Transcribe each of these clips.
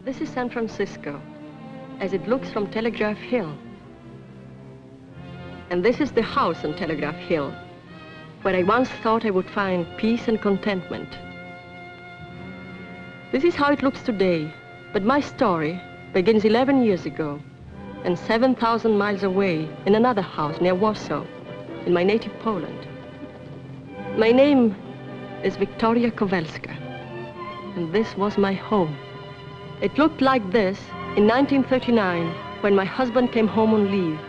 This is San Francisco, as it looks from Telegraph Hill. And this is the house on Telegraph Hill, where I once thought I would find peace and contentment. This is how it looks today, but my story begins 11 years ago, and 7,000 miles away in another house near Warsaw, in my native Poland. My name is Victoria Kowalska, and this was my home. It looked like this in 1939, when my husband came home on leave.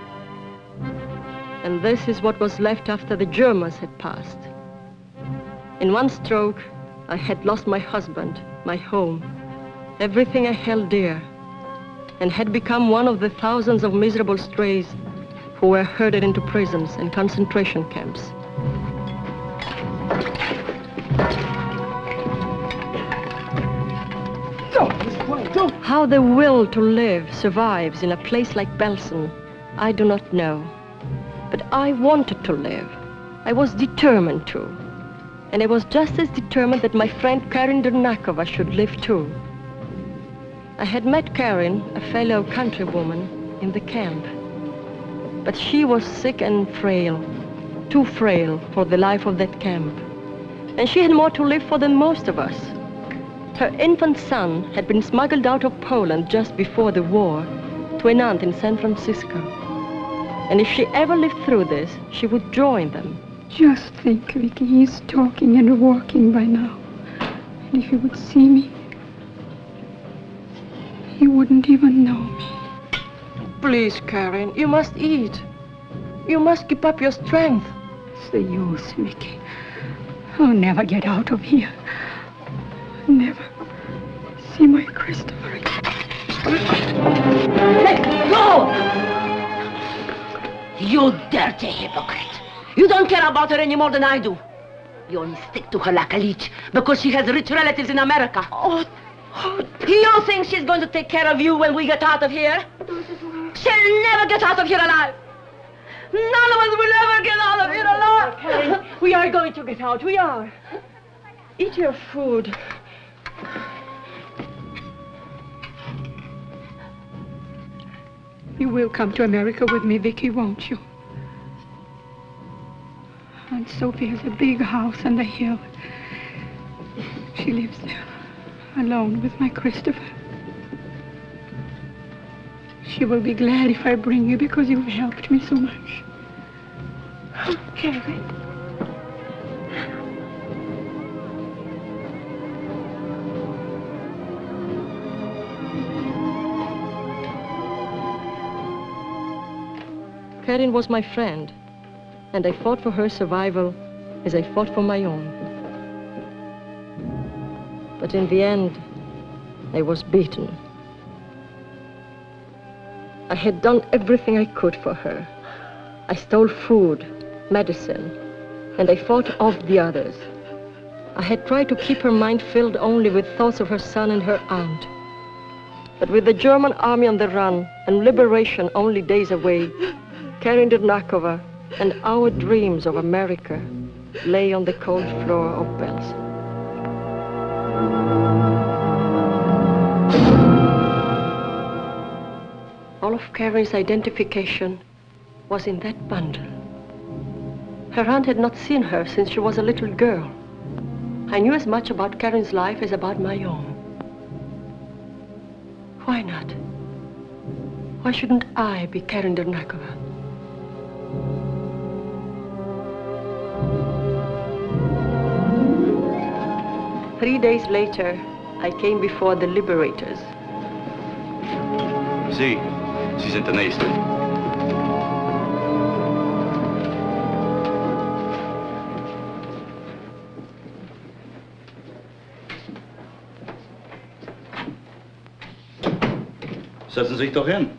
And this is what was left after the Germans had passed. In one stroke, I had lost my husband, my home, everything I held dear, and had become one of the thousands of miserable strays who were herded into prisons and concentration camps. How the will to live survives in a place like Belsen, I do not know. But I wanted to live. I was determined to. And I was just as determined that my friend Karin Dernakova should live too. I had met Karin, a fellow countrywoman, in the camp. But she was sick and frail, too frail for the life of that camp. And she had more to live for than most of us. Her infant son had been smuggled out of Poland just before the war to an aunt in San Francisco. And if she ever lived through this, she would join them. Just think, Vicky, he's talking and walking by now. And if he would see me, he wouldn't even know me. Please, Karin, you must eat. You must keep up your strength. It's the use, Vicky. I'll never get out of here. Never see my Christopher again. Let go! You dirty hypocrite. You don't care about her any more than I do. You only stick to her like a leech because she has rich relatives in America. Oh, you think she's going to take care of you when we get out of here? She'll never get out of here alive. None of us will ever get out of here alive. Karin, we are going to get out. We are. Eat your food. You will come to America with me, Vicky, won't you? Aunt Sophie has a big house on the hill. She lives there, alone with my Christopher. She will be glad if I bring you because you've helped me so much. Okay. Karin was my friend, and I fought for her survival as I fought for my own. But in the end, I was beaten. I had done everything I could for her. I stole food, medicine, and I fought off the others. I had tried to keep her mind filled only with thoughts of her son and her aunt. But with the German army on the run and liberation only days away, Karin Dernakova and our dreams of America lay on the cold floor of Belsen. All of Karin's identification was in that bundle. Her aunt had not seen her since she was a little girl. I knew as much about Karin's life as about my own. Why not? Why shouldn't I be Karin Dernakova? 3 days later, I came before the liberators. Sie sind der Nächste. Setzen Sie sich doch hin.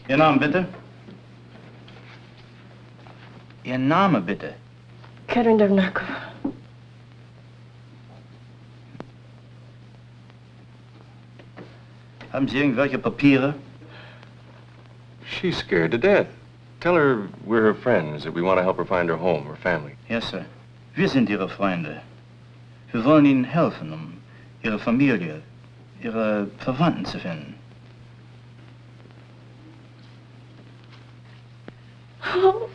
Ihr Name bitte? Ihr Name bitte? Karin Dernakova. Haben Sie irgendwelche Papiere? She's scared to death. Tell her we're her friends, that we want to help her find her home, her family. Yes, sir. Wir sind Ihre Freunde. Wir wollen Ihnen helfen, um Ihre Familie, Ihre Verwandten zu finden. Oh.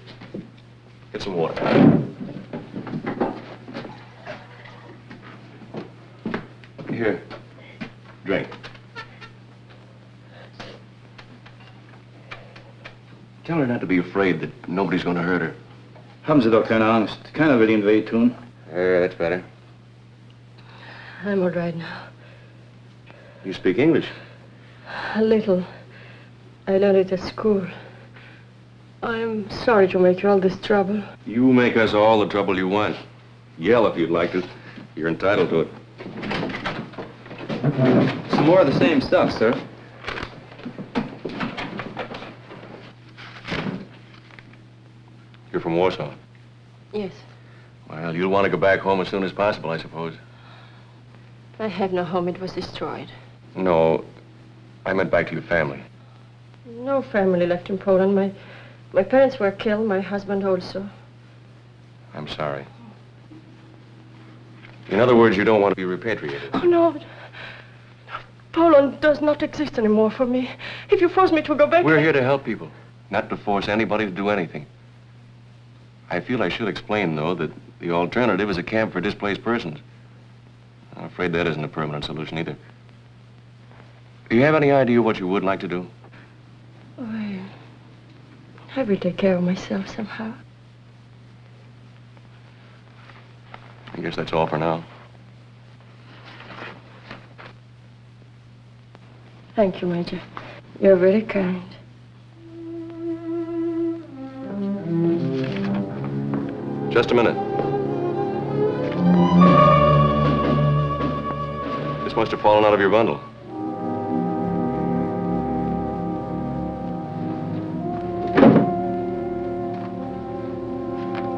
Get some water. Here. Drink. Tell her not to be afraid that nobody's going to hurt her. Haben Sie doch keine Angst. Keiner will Ihnen wehtun. That's better. I'm all right now. You speak English? A little. I learned it at school. I'm sorry to make you all this trouble. You make us all the trouble you want. Yell if you'd like to. You're entitled to it. Some more of the same stuff, sir. You're from Warsaw? Yes. Well, you'll want to go back home as soon as possible, I suppose. I have no home. It was destroyed. No, I meant back to your family. No family left in Poland. My parents were killed, my husband also. I'm sorry. In other words, you don't want to be repatriated. Oh, no. Poland does not exist anymore for me. If you force me to go back... We're here to help people, not to force anybody to do anything. I feel I should explain, though, that the alternative is a camp for displaced persons. I'm afraid that isn't a permanent solution either. Do you have any idea what you would like to do? Oh, I will take care of myself somehow. I guess that's all for now. Thank you, Major. You're very kind. Just a minute. This must have fallen out of your bundle.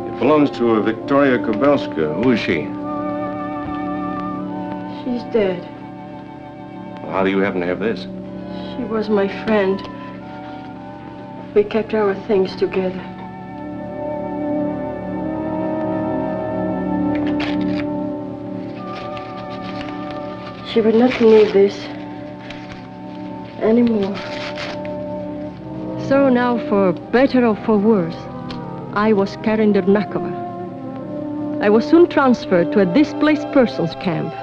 It belongs to a Victoria Kobelska. Who is she? She's dead. Well, how do you happen to have this? She was my friend. We kept our things together. She would not need this anymore. So now, for better or for worse, I was Karen Dernakova. I was soon transferred to a displaced persons camp.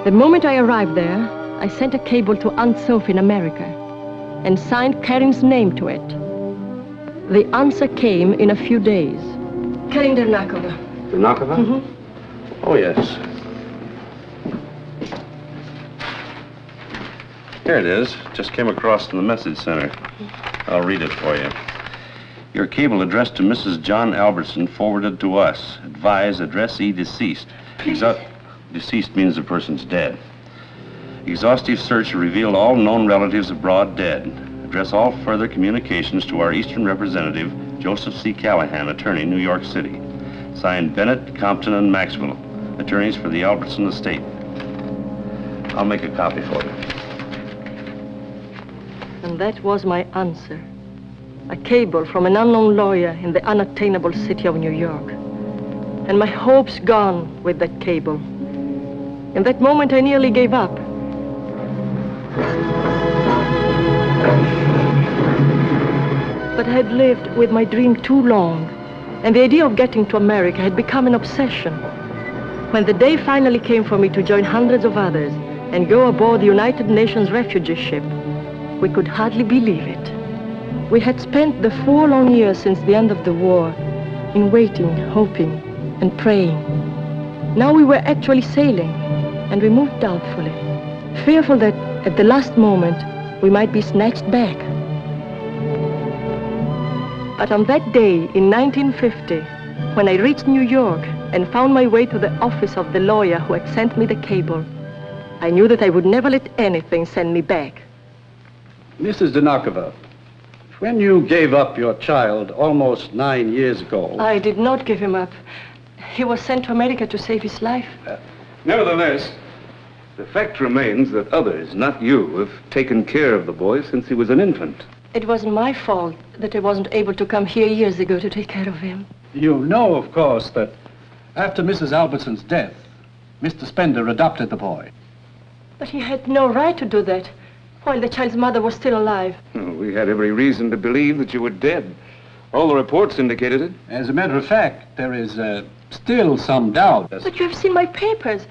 The moment I arrived there, I sent a cable to Aunt Sophie in America and signed Karen's name to it. The answer came in a few days. Karen Dernakova. Dernakova? Mm-hmm. Oh, yes. Here it is. Just came across from the message center. I'll read it for you. Your cable addressed to Mrs. John Albertson forwarded to us. Advise addressee deceased. Deceased means the person's dead. Exhaustive search revealed all known relatives abroad dead. Address all further communications to our Eastern representative, Joseph C. Callahan, attorney, New York City. Signed Bennett, Compton, and Maxwell, attorneys for the Albertson estate. I'll make a copy for you. And that was my answer. A cable from an unknown lawyer in the unattainable city of New York. And my hopes gone with that cable. In that moment, I nearly gave up. But I had lived with my dream too long, and the idea of getting to America had become an obsession. When the day finally came for me to join hundreds of others and go aboard the United Nations refugee ship, we could hardly believe it. We had spent the 4 long years since the end of the war in waiting, hoping, and praying. Now we were actually sailing, and we moved doubtfully, fearful that at the last moment we might be snatched back. But on that day in 1950, when I reached New York and found my way to the office of the lawyer who had sent me the cable, I knew that I would never let anything send me back. Mrs. Dernakova, when you gave up your child almost 9 years ago... I did not give him up. He was sent to America to save his life. Nevertheless, the fact remains that others, not you, have taken care of the boy since he was an infant. It wasn't my fault that I wasn't able to come here years ago to take care of him. You know, of course, that After Mrs. Albertson's death, Mr. Spender adopted the boy. But he had no right to do that while the child's mother was still alive. We had every reason to believe that you were dead. All the reports indicated it. As a matter of fact, there is still some doubt. But you have seen my papers.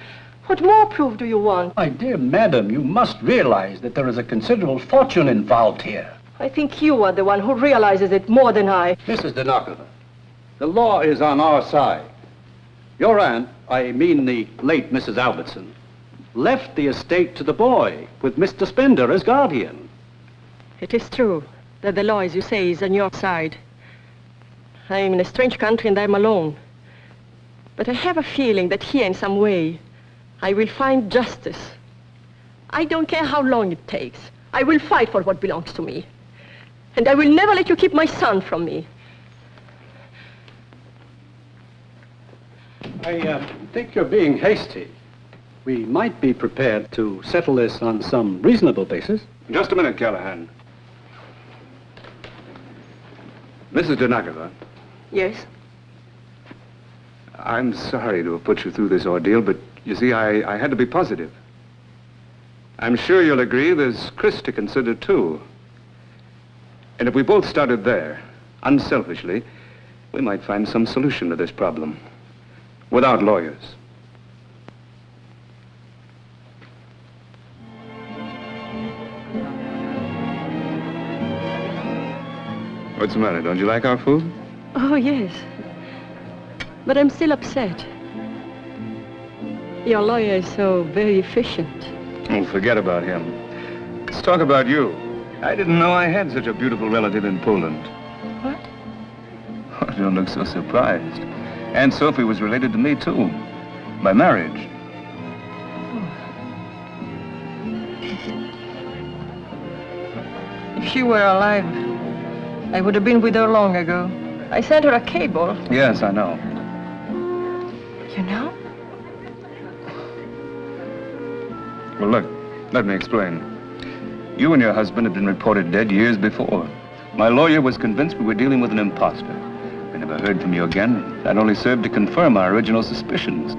What more proof do you want? My dear madam, you must realize that there is a considerable fortune involved here. I think you are the one who realizes it more than I. Mrs. Denockova, the law is on our side. Your aunt, I mean the late Mrs. Albertson, left the estate to the boy with Mr. Spender as guardian. It is true that the law, as you say, is on your side. I am in a strange country and I'm alone. But I have a feeling that here in some way I will find justice. I don't care how long it takes. I will fight for what belongs to me. And I will never let you keep my son from me. I think you're being hasty. We might be prepared to settle this on some reasonable basis. Just a minute, Callahan. Mrs. Denockova, Yes? I'm sorry to have put you through this ordeal, but you see, I had to be positive. I'm sure you'll agree there's Chris to consider, too. And if we both started there, unselfishly, we might find some solution to this problem. Without lawyers. What's the matter? Don't you like our food? Oh, yes. But I'm still upset. Your lawyer is so very efficient. Oh, forget about him. Let's talk about you. I didn't know I had such a beautiful relative in Poland. What? Oh, don't look so surprised. Aunt Sophie was related to me, too. By marriage. If she were alive, I would have been with her long ago. I sent her a cable. Yes, I know. You know? Well, look, let me explain. You and your husband had been reported dead years before. My lawyer was convinced we were dealing with an imposter. We never heard from you again. That only served to confirm our original suspicions.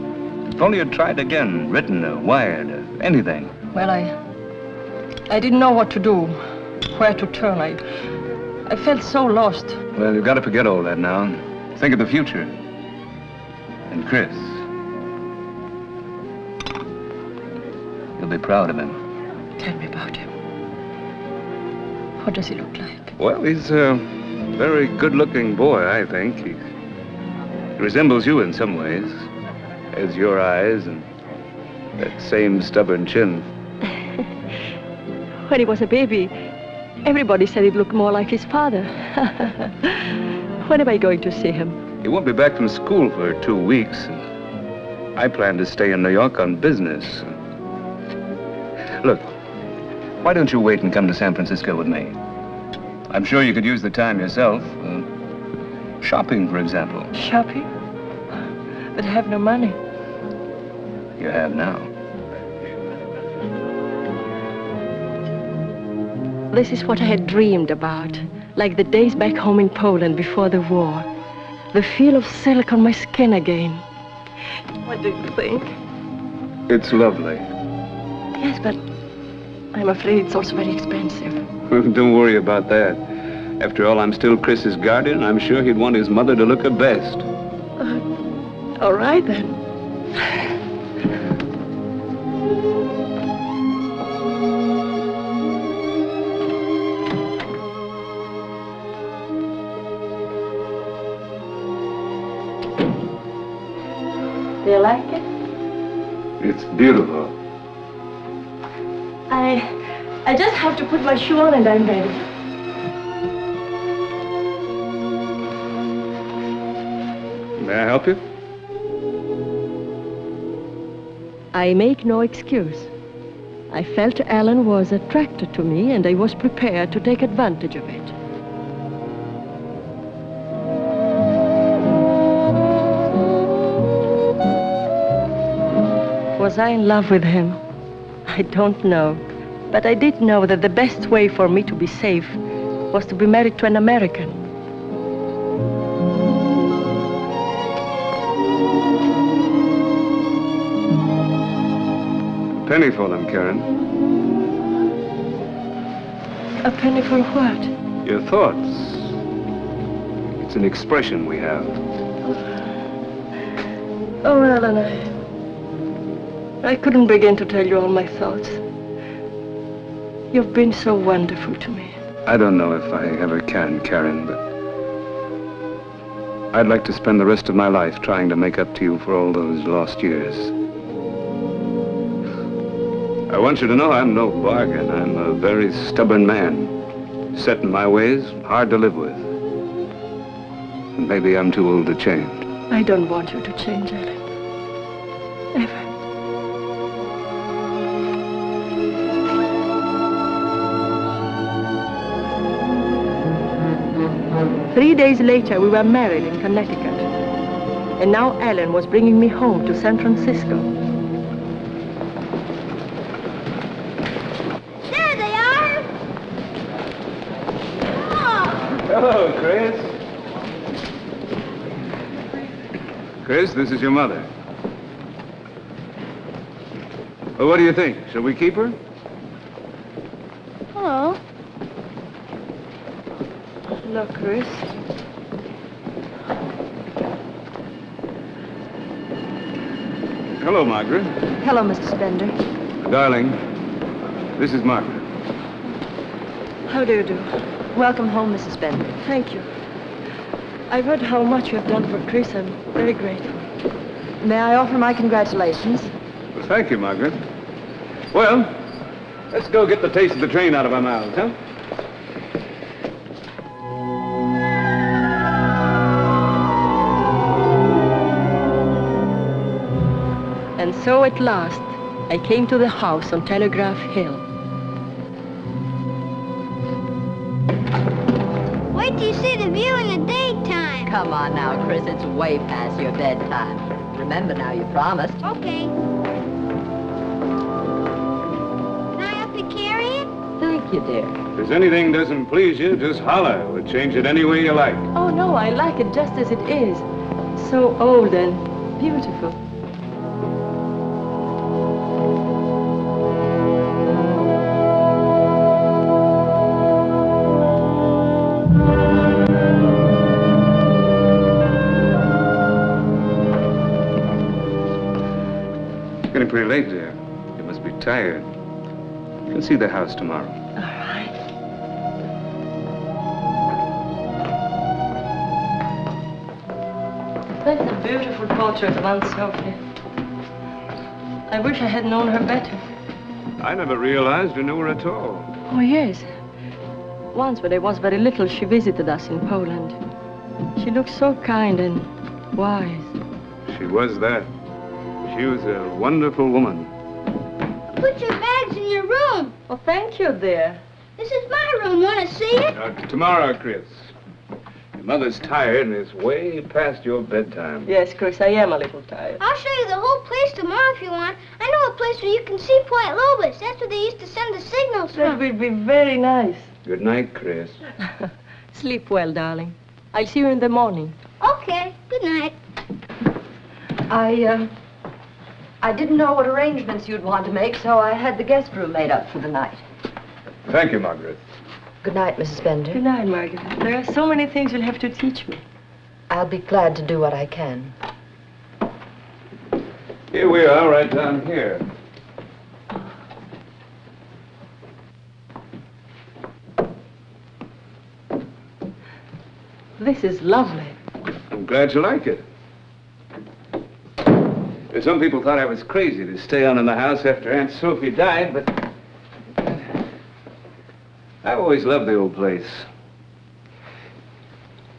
If only you'd tried again, written or wired or anything. Well, I didn't know what to do, where to turn. I felt so lost. Well, you've got to forget all that now. Think of the future. And Chris. You'll be proud of him. Tell me about him. What does he look like? Well, he's a very good-looking boy, I think. He resembles you in some ways. Has your eyes and that same stubborn chin. When he was a baby, everybody said he'd look more like his father. When am I going to see him? He won't be back from school for 2 weeks. And I plan to stay in New York on business. Look, why don't you wait and come to San Francisco with me? I'm sure you could use the time yourself. Shopping, for example. Shopping? But I have no money. You have now. This is what I had dreamed about, like the days back home in Poland before the war. The feel of silk on my skin again. What do you think? It's lovely. Yes, but I'm afraid it's also very expensive. Don't worry about that. After all, I'm still Chris's guardian. I'm sure he'd want his mother to look her best. All right, then. Do you like it? It's beautiful. I just have to put my shoe on and I'm ready. May I help you? I make no excuse. I felt Alan was attracted to me and I was prepared to take advantage of it. Was I in love with him? I don't know. But I did know that the best way for me to be safe was to be married to an American. penny for them, Karen. A penny for what? Your thoughts. It's an expression we have. Oh, Alan, I couldn't begin to tell you all my thoughts. You've been so wonderful to me. I don't know if I ever can, Karen, but I'd like to spend the rest of my life trying to make up to you for all those lost years. I want you to know I'm no bargain. I'm a very stubborn man. Set in my ways, hard to live with. And maybe I'm too old to change. I don't want you to change, Alan. Ever. 3 days later, we were married in Connecticut. And now Ellen was bringing me home to San Francisco. There they are! Oh. Hello, Chris. Chris, this is your mother. Well, what do you think? Shall we keep her? Hello. Look, Chris. Hello, Margaret. Hello, Mr. Spender. Darling, this is Margaret. How do you do? Welcome home, Mrs. Spender. Thank you. I've heard how much you have done for Chris. I'm very grateful. May I offer my congratulations? Well, thank you, Margaret. Well, let's go get the taste of the train out of our mouths, huh? And so at last, I came to the house on Telegraph Hill. Wait till you see the view in the daytime. Come on now, Chris. It's way past your bedtime. Remember now, you promised. Okay. Can I help you carry it? Thank you, dear. If there's anything doesn't please you, just holler. We'll change it any way you like. Oh, no, I like it just as it is. So old and beautiful. It's getting pretty late, dear. You must be tired. You can see the house tomorrow. All right. That's a beautiful portrait of Aunt Sophie. I wish I had known her better. I never realized you knew her at all. Oh, yes. Once, when I was very little, she visited us in Poland. She looked so kind and wise. She was that. She was a wonderful woman. Put your bags in your room. Oh, thank you, dear. This is my room. Want to see it? Tomorrow, Chris. Your mother's tired and it's way past your bedtime. Yes, Chris, I am a little tired. I'll show you the whole place tomorrow if you want. I know a place where you can see Point Lobos. That's where they used to send the signals That from. will be very nice. Good night, Chris. Sleep well, darling. I'll see you in the morning. Okay. Good night. I didn't know what arrangements you'd want to make, so I had the guest room made up for the night. Thank you, Margaret. Good night, Mrs. Spender. Good night, Margaret. There are so many things you'll have to teach me. I'll be glad to do what I can. Here we are, right down here. This is lovely. I'm glad you like it. Some people thought I was crazy to stay on in the house after Aunt Sophie died, but I've always loved the old place.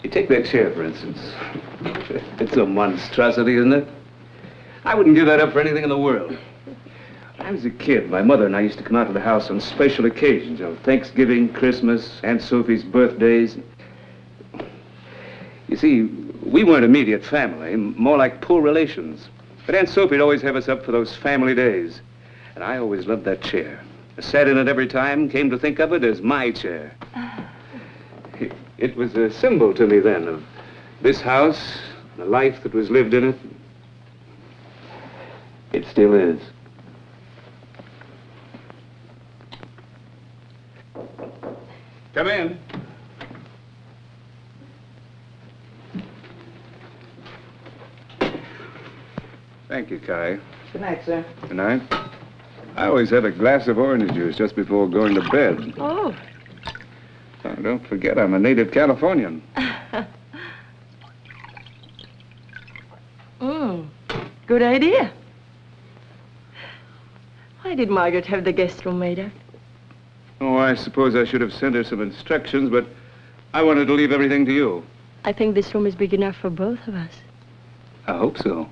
You take that chair, for instance. It's a monstrosity, isn't it? I wouldn't give that up for anything in the world. When I was a kid, my mother and I used to come out to the house on special occasions, Thanksgiving, Christmas, Aunt Sophie's birthdays. You see, we weren't immediate family, more like poor relations. But Aunt Sophie'd always have us up for those family days. And I always loved that chair. I sat in it every time, came to think of it as my chair. It was a symbol to me then of this house, the life that was lived in it. It still is. Come in. Thank you, Kai. Good night, sir. Good night. I always have a glass of orange juice just before going to bed. Oh. Oh, don't forget, I'm a native Californian. Good idea. Why did Margaret have the guest room made up? Oh, I suppose I should have sent her some instructions, but I wanted to leave everything to you. I think this room is big enough for both of us. I hope so.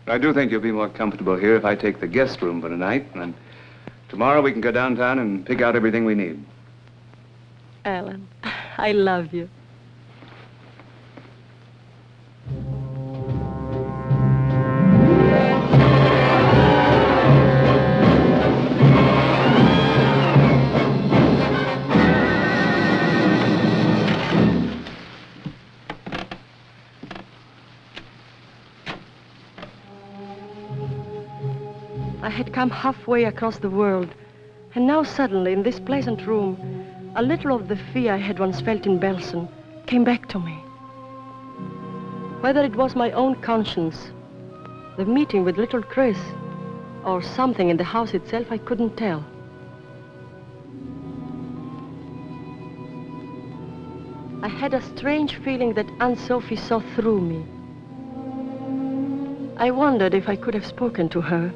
I do think you'll be more comfortable here if I take the guest room for tonight, and then tomorrow we can go downtown and pick out everything we need. Alan, I love you. I had come halfway across the world, and now suddenly, in this pleasant room, a little of the fear I had once felt in Belsen came back to me. Whether it was my own conscience, the meeting with little Chris, or something in the house itself, I couldn't tell. I had a strange feeling that Aunt Sophie saw through me. I wondered if I could have spoken to her,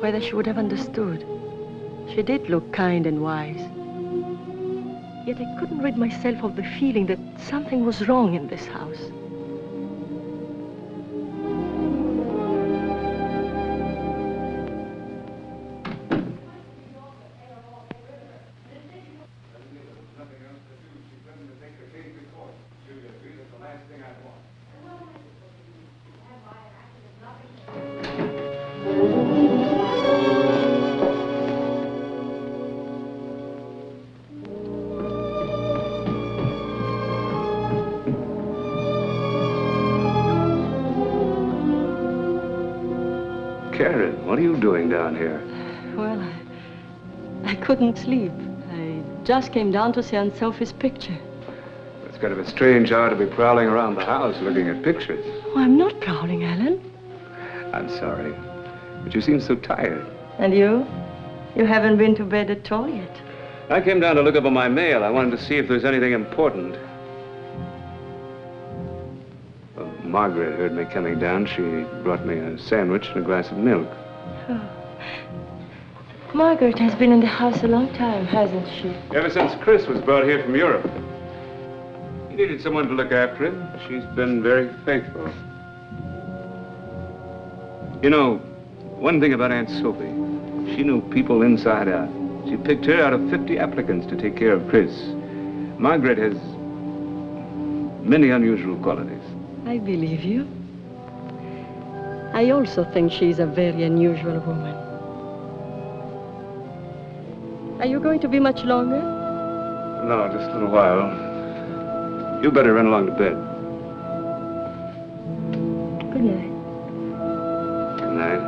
whether she would have understood. She did look kind and wise. Yet I couldn't rid myself of the feeling that something was wrong in this house. Karen, what are you doing down here? Well, I couldn't sleep. I just came down to see Aunt Sophie's picture. It's kind of a strange hour to be prowling around the house looking at pictures. Oh, I'm not prowling, Alan. I'm sorry, but you seem so tired. And you? You haven't been to bed at all yet. I came down to look over my mail. I wanted to see if there's anything important. Well, Margaret heard me coming down. She brought me a sandwich and a glass of milk. Oh. Margaret has been in the house a long time, hasn't she? Ever since Chris was brought here from Europe. He needed someone to look after him. She's been very faithful. You know, one thing about Aunt Sophie, she knew people inside out. She picked her out of 50 applicants to take care of Chris. Margaret has many unusual qualities. I believe you. I also think she's a very unusual woman. Are you going to be much longer? No, just a little while. You better run along to bed. Good night. Good night.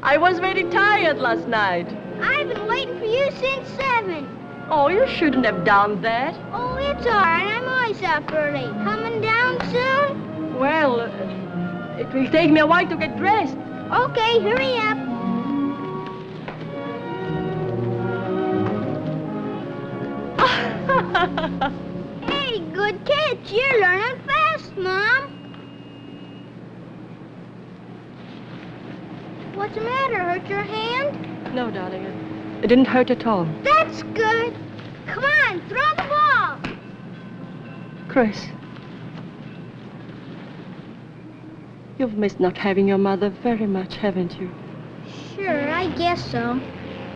I was very tired last night. I've been waiting for you since 7. Oh, you shouldn't have done that. Oh, it's all right. I'm always up early. Coming down soon? Well, it will take me a while to get dressed. Okay, hurry up. Hey, good catch. You're learning fast, Mom. What's the matter? Hurt your hand? No, darling. It didn't hurt at all. That's good. Come on, throw the ball. Chris. You've missed not having your mother very much, haven't you? Sure, I guess so.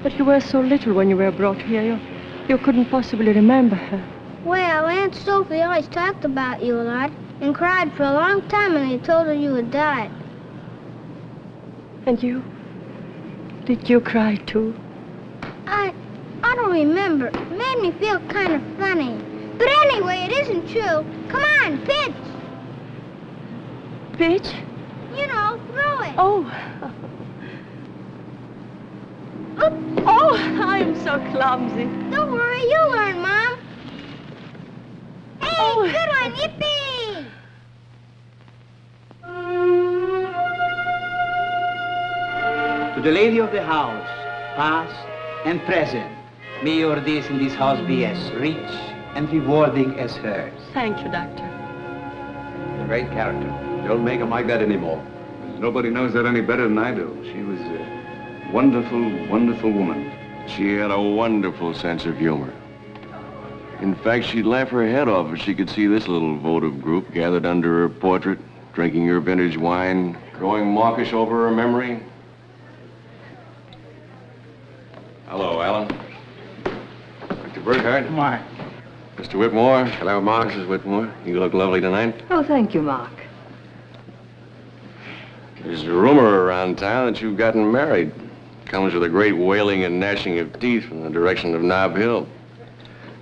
But you were so little when you were brought here, you couldn't possibly remember her. Well, Aunt Sophie always talked about you a lot and cried for a long time when they told her you had died. And you? Did you cry too? I don't remember. It made me feel kind of funny. But anyway, it isn't true. Come on, pitch. Pitch? You know, throw it. Oh. Oh, I'm so clumsy. Don't worry, you'll learn, Mom. Hey, Oh. good one, yippee! To the lady of the house, past and present, may your days in this house be as rich and rewarding as hers. Thank you, Doctor. A great character. Don't make him like that anymore. Nobody knows that any better than I do. She was a wonderful, wonderful woman. She had a wonderful sense of humor. In fact, she'd laugh her head off if she could see this little votive group gathered under her portrait, drinking her vintage wine, growing mawkish over her memory. Hello, Alan. Dr. Burkhardt. Mark. Mr. Whitmore. Hello, Mark. Mrs. Whitmore. You look lovely tonight. Oh, thank you, Mark. There's a rumor around town that you've gotten married. Comes with a great wailing and gnashing of teeth from the direction of Nob Hill.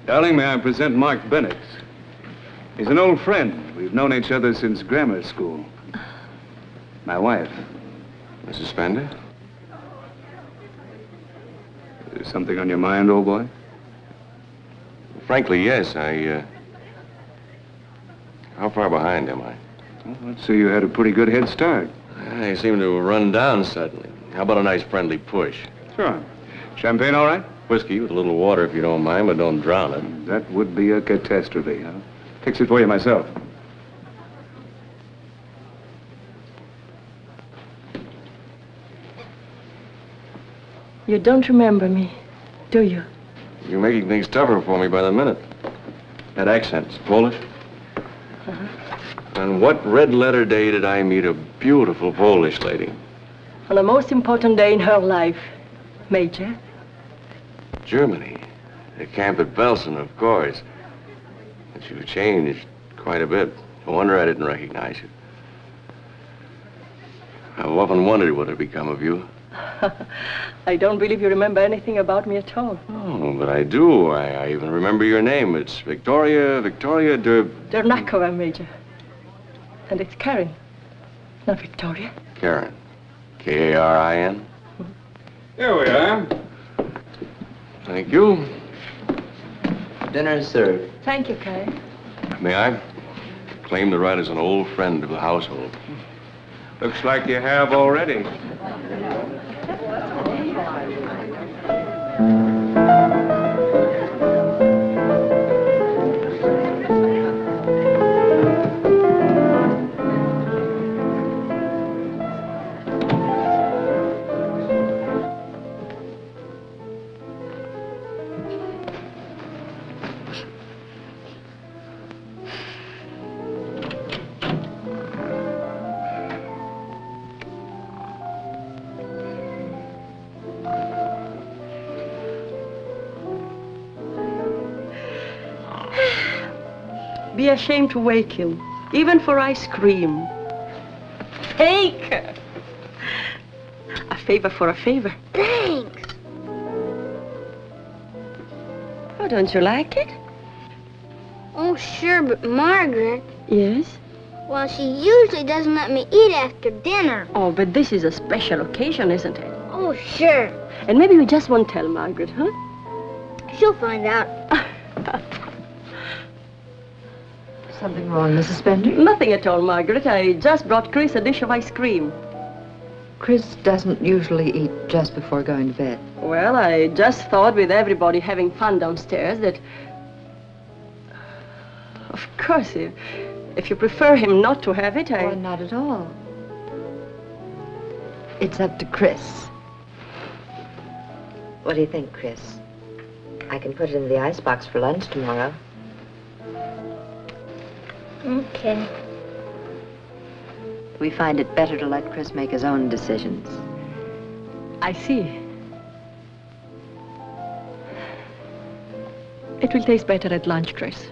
Darling, may I present Mark Bennett? He's an old friend. We've known each other since grammar school. My wife. Mrs. Spender? Is there something on your mind, old boy? Frankly, yes. How far behind am I? Well, I'd say you had a pretty good head start. I seem to have run down suddenly. How about a nice friendly push? Sure. Champagne all right? Whiskey with a little water if you don't mind, but don't drown it. That would be a catastrophe, huh? Fix it for you myself. You don't remember me, do you? You're making things tougher for me by the minute. That accent's Polish. On what red letter day did I meet a beautiful Polish lady? On the most important day in her life, Major. Germany. The camp at Belsen, of course. But you've changed quite a bit. No wonder I didn't recognize you. I've often wondered what had become of you. I don't believe you remember anything about me at all. Oh, but I do. I even remember your name. It's Victoria Dernakova, Major. And it's Karen, not Victoria. Karen. K-A-R-I-N? Here we are. Thank you. Dinner is served. Thank you, Karen. May I claim the right as an old friend of the household? Looks like you have already. Be ashamed to wake him, even for ice cream. Take! A favor for a favor. Thanks. Oh, don't you like it? Oh, sure, but Margaret, Yes. well, she usually doesn't let me eat after dinner. Oh, but this is a special occasion, isn't it? Oh, sure. And maybe you just won't tell Margaret, huh? She'll find out. Something wrong, Mrs. Spender? Nothing at all, Margaret. I just brought Chris a dish of ice cream. Chris doesn't usually eat just before going to bed. Well, I just thought with everybody having fun downstairs that... Of course, if you prefer him not to have it, Oh, not at all. It's up to Chris. What do you think, Chris? I can put it in the icebox for lunch tomorrow. Okay. We find it better to let Chris make his own decisions. I see. It will taste better at lunch, Chris.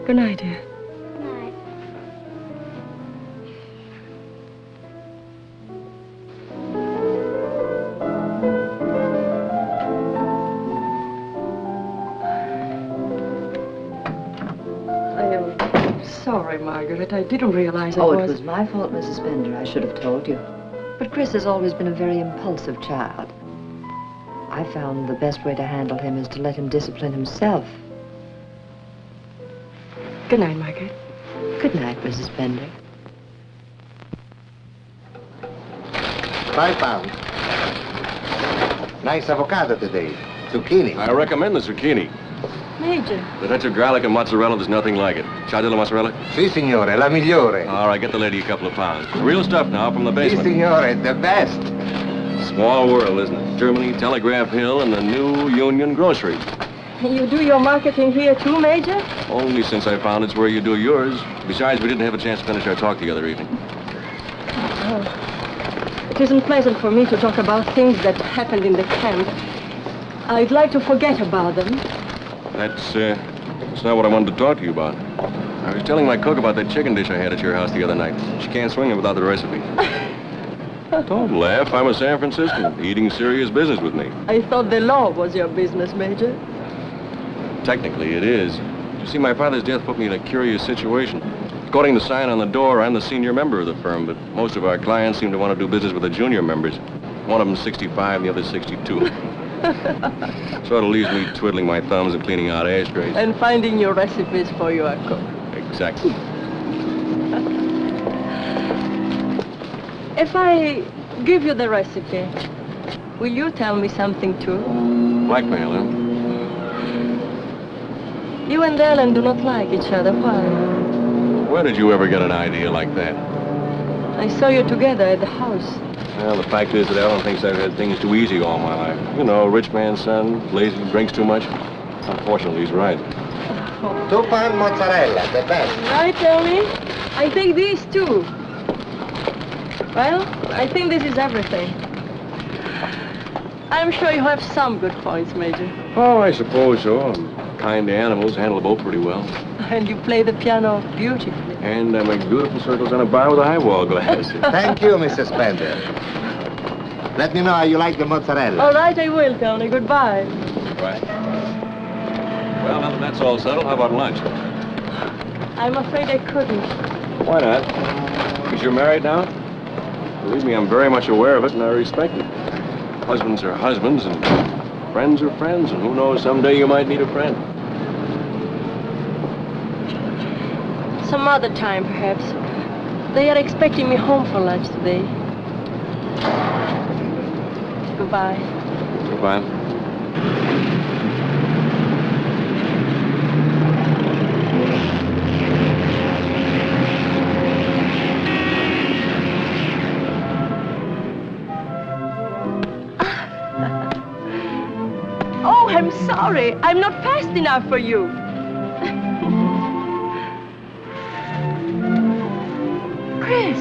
Good night, dear. Night. I am sorry, Margaret. I didn't realize Oh, it was my fault, Mrs. Bender. I should have told you. But Chris has always been a very impulsive child. I found the best way to handle him is to let him discipline himself. Good night, Margaret. Good night, Mrs. Bender. £5. Nice avocado today. Zucchini. I recommend the zucchini. Major. The touch of garlic and mozzarella, there's nothing like it. Chai della mozzarella? Si, signore, la migliore. All right, get the lady a couple of pounds. Real stuff now from the basement. Si, signore, the best. Small world, isn't it? Germany, Telegraph Hill, and the new Union Grocery. You do your marketing here too, Major? Only since I found it's where you do yours. Besides, we didn't have a chance to finish our talk the other evening. Oh. It isn't pleasant for me to talk about things that happened in the camp. I'd like to forget about them. That's not what I wanted to talk to you about. I was telling my cook about that chicken dish I had at your house the other night. She can't swing it without the recipe. Don't laugh. I'm a San Franciscan, eating serious business with me. I thought the law was your business, Major. Technically, it is. You see, my father's death put me in a curious situation. According to the sign on the door, I'm the senior member of the firm, but most of our clients seem to want to do business with the junior members. One of them's 65 and the other's 62. Sort of leaves me twiddling my thumbs and cleaning out ashtrays. And finding your recipes for your cook. Exactly. If I give you the recipe, will you tell me something too? Blackmail, huh? You and Ellen do not like each other. Why? Where did you ever get an idea like that? I saw you together at the house. Well, the fact is that Ellen thinks I've had things too easy all my life. You know, rich man's son, lazy, drinks too much. Unfortunately, he's right. £2 mozzarella, the best. Right, Ellie? I take these too. Well, I think this is everything. I'm sure you have some good points, Major. Oh, I suppose so. Kind animals handle a boat pretty well. And you play the piano beautifully. And I make beautiful circles on a bar with a high wall glass. Thank you, Mrs. Bender. Let me know how you like the mozzarella. All right, I will, Tony. Goodbye. Right. Well, now that that's all settled, how about lunch? I'm afraid I couldn't. Why not? Because you're married now? Believe me, I'm very much aware of it, and I respect it. Husbands are husbands, and friends are friends, and who knows, someday you might need a friend. Some other time, perhaps. They are expecting me home for lunch today. Goodbye. Goodbye. Oh, I'm sorry. I'm not fast enough for you. Chris,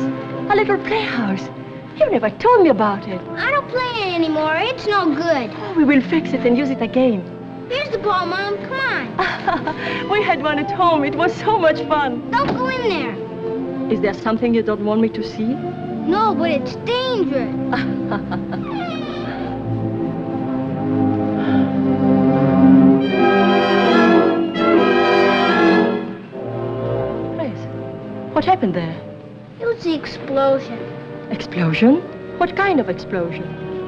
a little playhouse. You never told me about it. I don't play it anymore. It's no good. Oh, we will fix it and use it again. Here's the ball, Mom. Come on. We had one at home. It was so much fun. Don't go in there. Is there something you don't want me to see? No, but it's dangerous. What happened there? It was the explosion. Explosion? What kind of explosion?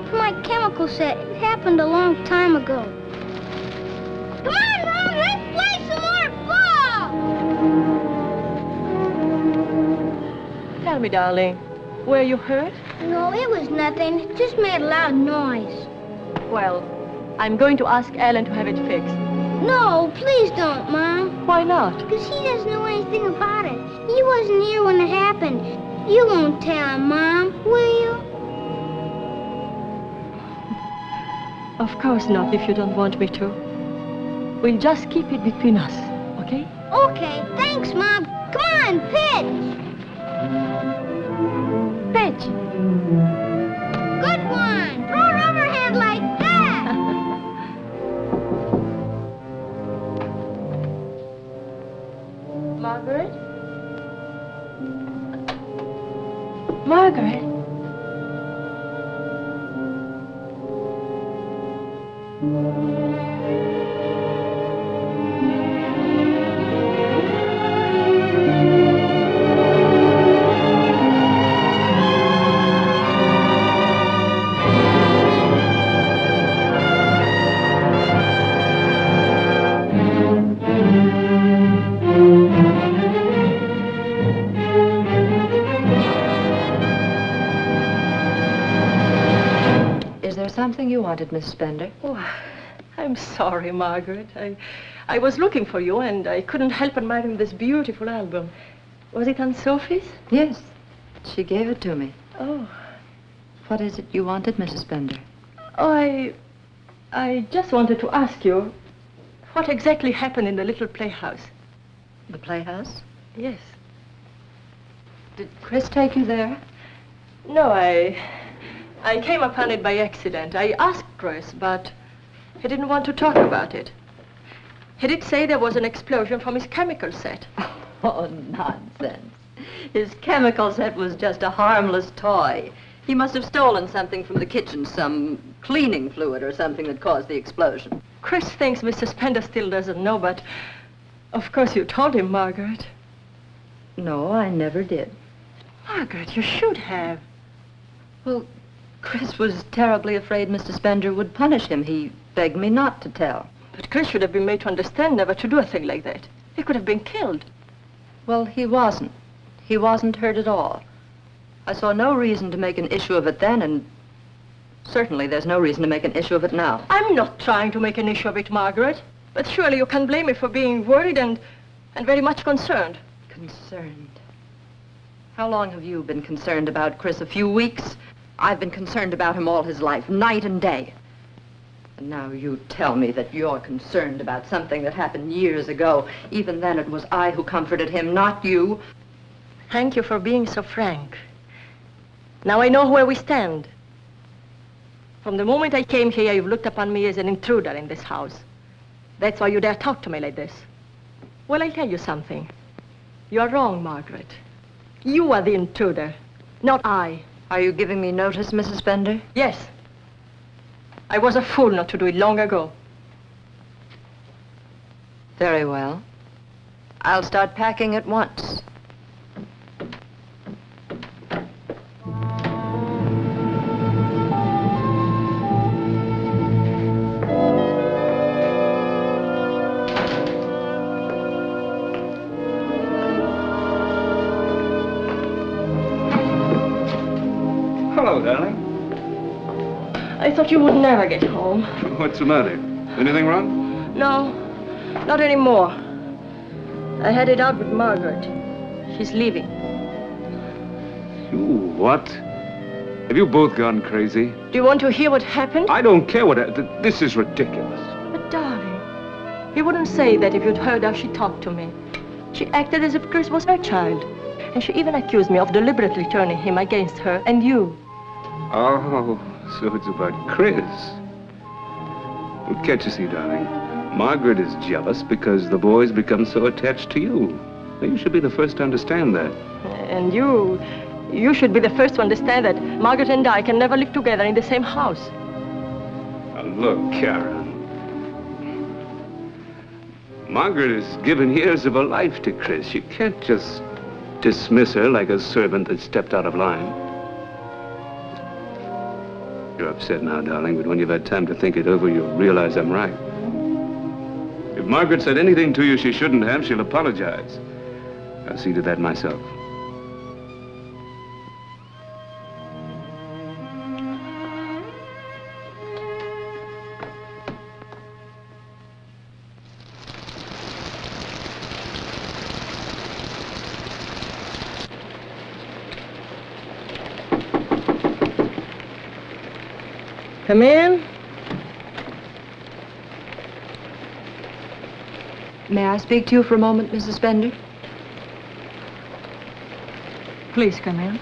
For my chemical set, it happened a long time ago. Come on, Mom, let's play some more ball! Tell me, darling, were you hurt? No, it was nothing. It just made a loud noise. Well, I'm going to ask Alan to have it fixed. No, please don't, Mom. Why not? Because he doesn't know anything about it. He wasn't here when it happened. You won't tell him, Mom, will you? Of course not, if you don't want me to. We'll just keep it between us, okay? Okay, thanks, Mom. Come on, pitch! Pitch. Good one. Throw it overhand like that. Margaret? Margaret? Is there something you wanted, Miss Spender? Oh, I'm sorry, Margaret. I was looking for you, and I couldn't help admiring this beautiful album. Was it Aunt Sophie's? Yes. She gave it to me. Oh. What is it you wanted, Mrs. Spender? Oh, I just wanted to ask you what exactly happened in the little playhouse. The playhouse? Yes. Did Chris take you there? No, I came upon it by accident. I asked Chris, but he didn't want to talk about it. He did say there was an explosion from his chemical set. Oh, nonsense. His chemical set was just a harmless toy. He must have stolen something from the kitchen, some cleaning fluid or something that caused the explosion. Chris thinks Mr. Spender still doesn't know, but of course you told him, Margaret. No, I never did. Margaret, you should have. Well, Chris was terribly afraid Mr. Spender would punish him. He begged me not to tell. But Chris should have been made to understand never to do a thing like that. He could have been killed. Well, he wasn't. He wasn't hurt at all. I saw no reason to make an issue of it then, and certainly there's no reason to make an issue of it now. I'm not trying to make an issue of it, Margaret. But surely you can blame me for being worried and very much concerned. Concerned? How long have you been concerned about Chris? A few weeks? I've been concerned about him all his life, night and day. And now you tell me that you're concerned about something that happened years ago. Even then, it was I who comforted him, not you. Thank you for being so frank. Now I know where we stand. From the moment I came here, you've looked upon me as an intruder in this house. That's why you dare talk to me like this. Well, I'll tell you something. You're wrong, Margaret. You are the intruder, not I. Are you giving me notice, Mrs. Spender? Yes. I was a fool not to do it long ago. Very well. I'll start packing at once. Hello, darling. I thought you would never get home. What's the matter? Anything wrong? No, not anymore. I had it out with Margaret. She's leaving. You what? Have you both gone crazy? Do you want to hear what happened? I don't care what... This is ridiculous. But darling, you wouldn't say that if you'd heard how she talked to me. She acted as if Chris was her child. And she even accused me of deliberately turning him against her and you. Oh, so it's about Chris. Well, can't you see, darling? Margaret is jealous because the boy's become so attached to you. Now, you should be the first to understand that. And you should be the first to understand that Margaret and I can never live together in the same house. Now, look, Karen. Margaret has given years of her life to Chris. You can't just dismiss her like a servant that stepped out of line. You're upset now, darling, but when you've had time to think it over, you'll realize I'm right. If Margaret said anything to you she shouldn't have, she'll apologize. I'll see to that myself. Come in. May I speak to you for a moment, Mrs. Spender? Please come in.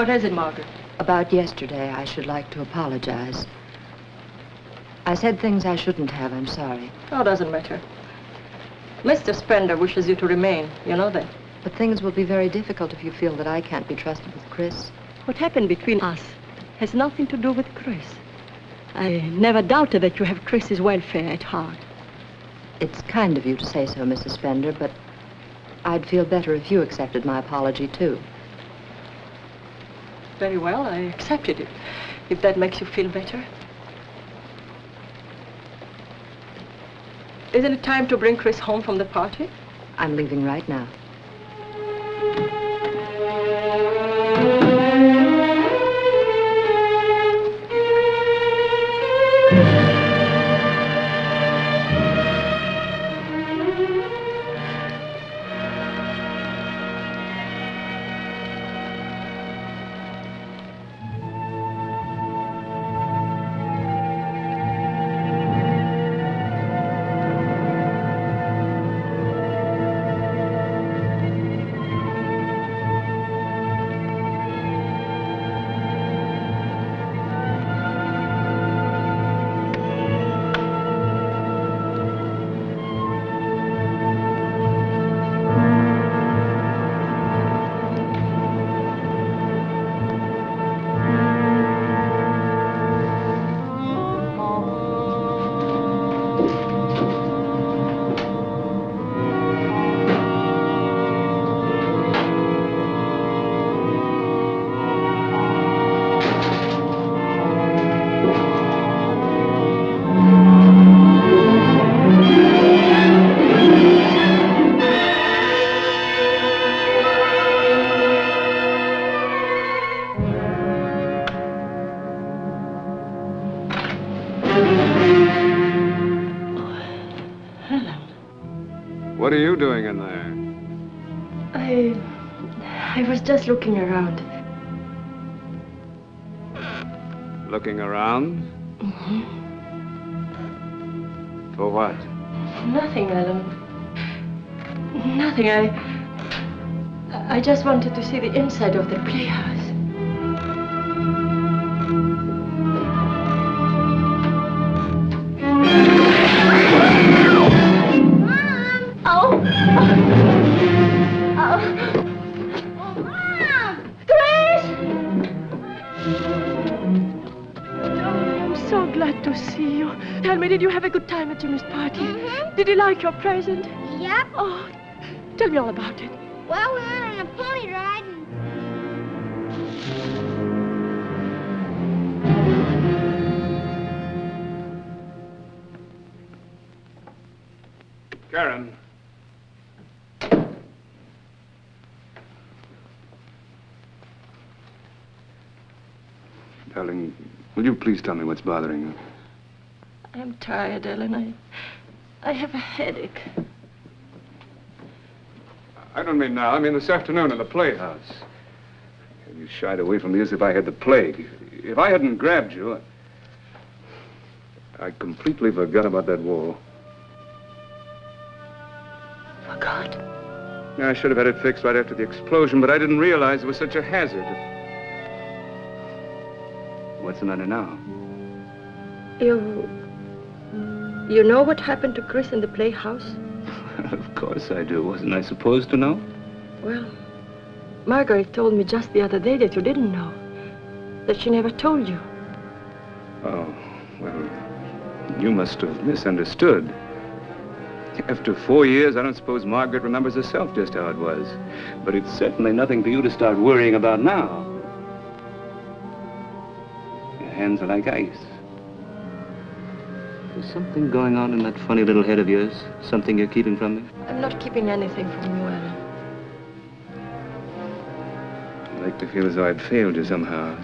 What is it, Margaret? About yesterday, I should like to apologize. I said things I shouldn't have. I'm sorry. Oh, doesn't matter. Mr. Spender wishes you to remain. You know that. But things will be very difficult if you feel that I can't be trusted with Chris. What happened between us has nothing to do with Chris. I never doubted that you have Chris's welfare at heart. It's kind of you to say so, Mrs. Spender, but I'd feel better if you accepted my apology, too. Very well, I accepted it, if that makes you feel better. Isn't it time to bring Chris home from the party? I'm leaving right now. What are you doing in there? I was just looking around. Looking around? Mm-hmm. For what? Nothing, Alan. Nothing. I just wanted to see the inside of the playhouse. To see you. Tell me, did you have a good time at Jimmy's party? Mm-hmm. Did he like your present? Yep. Oh, tell me all about it. Well, we went on a pony ride and... Karen. Darling, will you please tell me what's bothering you? I'm tired, Ellen. I have a headache. I don't mean now. I mean this afternoon in the playhouse. You shied away from me as if I had the plague. If I hadn't grabbed you, I completely forgot about that wall. Forgot? Yeah, I should have had it fixed right after the explosion, but I didn't realize it was such a hazard. What's the matter now? You know what happened to Chris in the playhouse? Of course I do. Wasn't I supposed to know? Well, Margaret told me just the other day that you didn't know. That she never told you. Oh, well, you must have misunderstood. After 4 years, I don't suppose Margaret remembers herself just how it was. But it's certainly nothing for you to start worrying about now. Your hands are like ice. There's something going on in that funny little head of yours. Something you're keeping from me. I'm not keeping anything from you, Ellen. I like to feel as though I'd failed you somehow.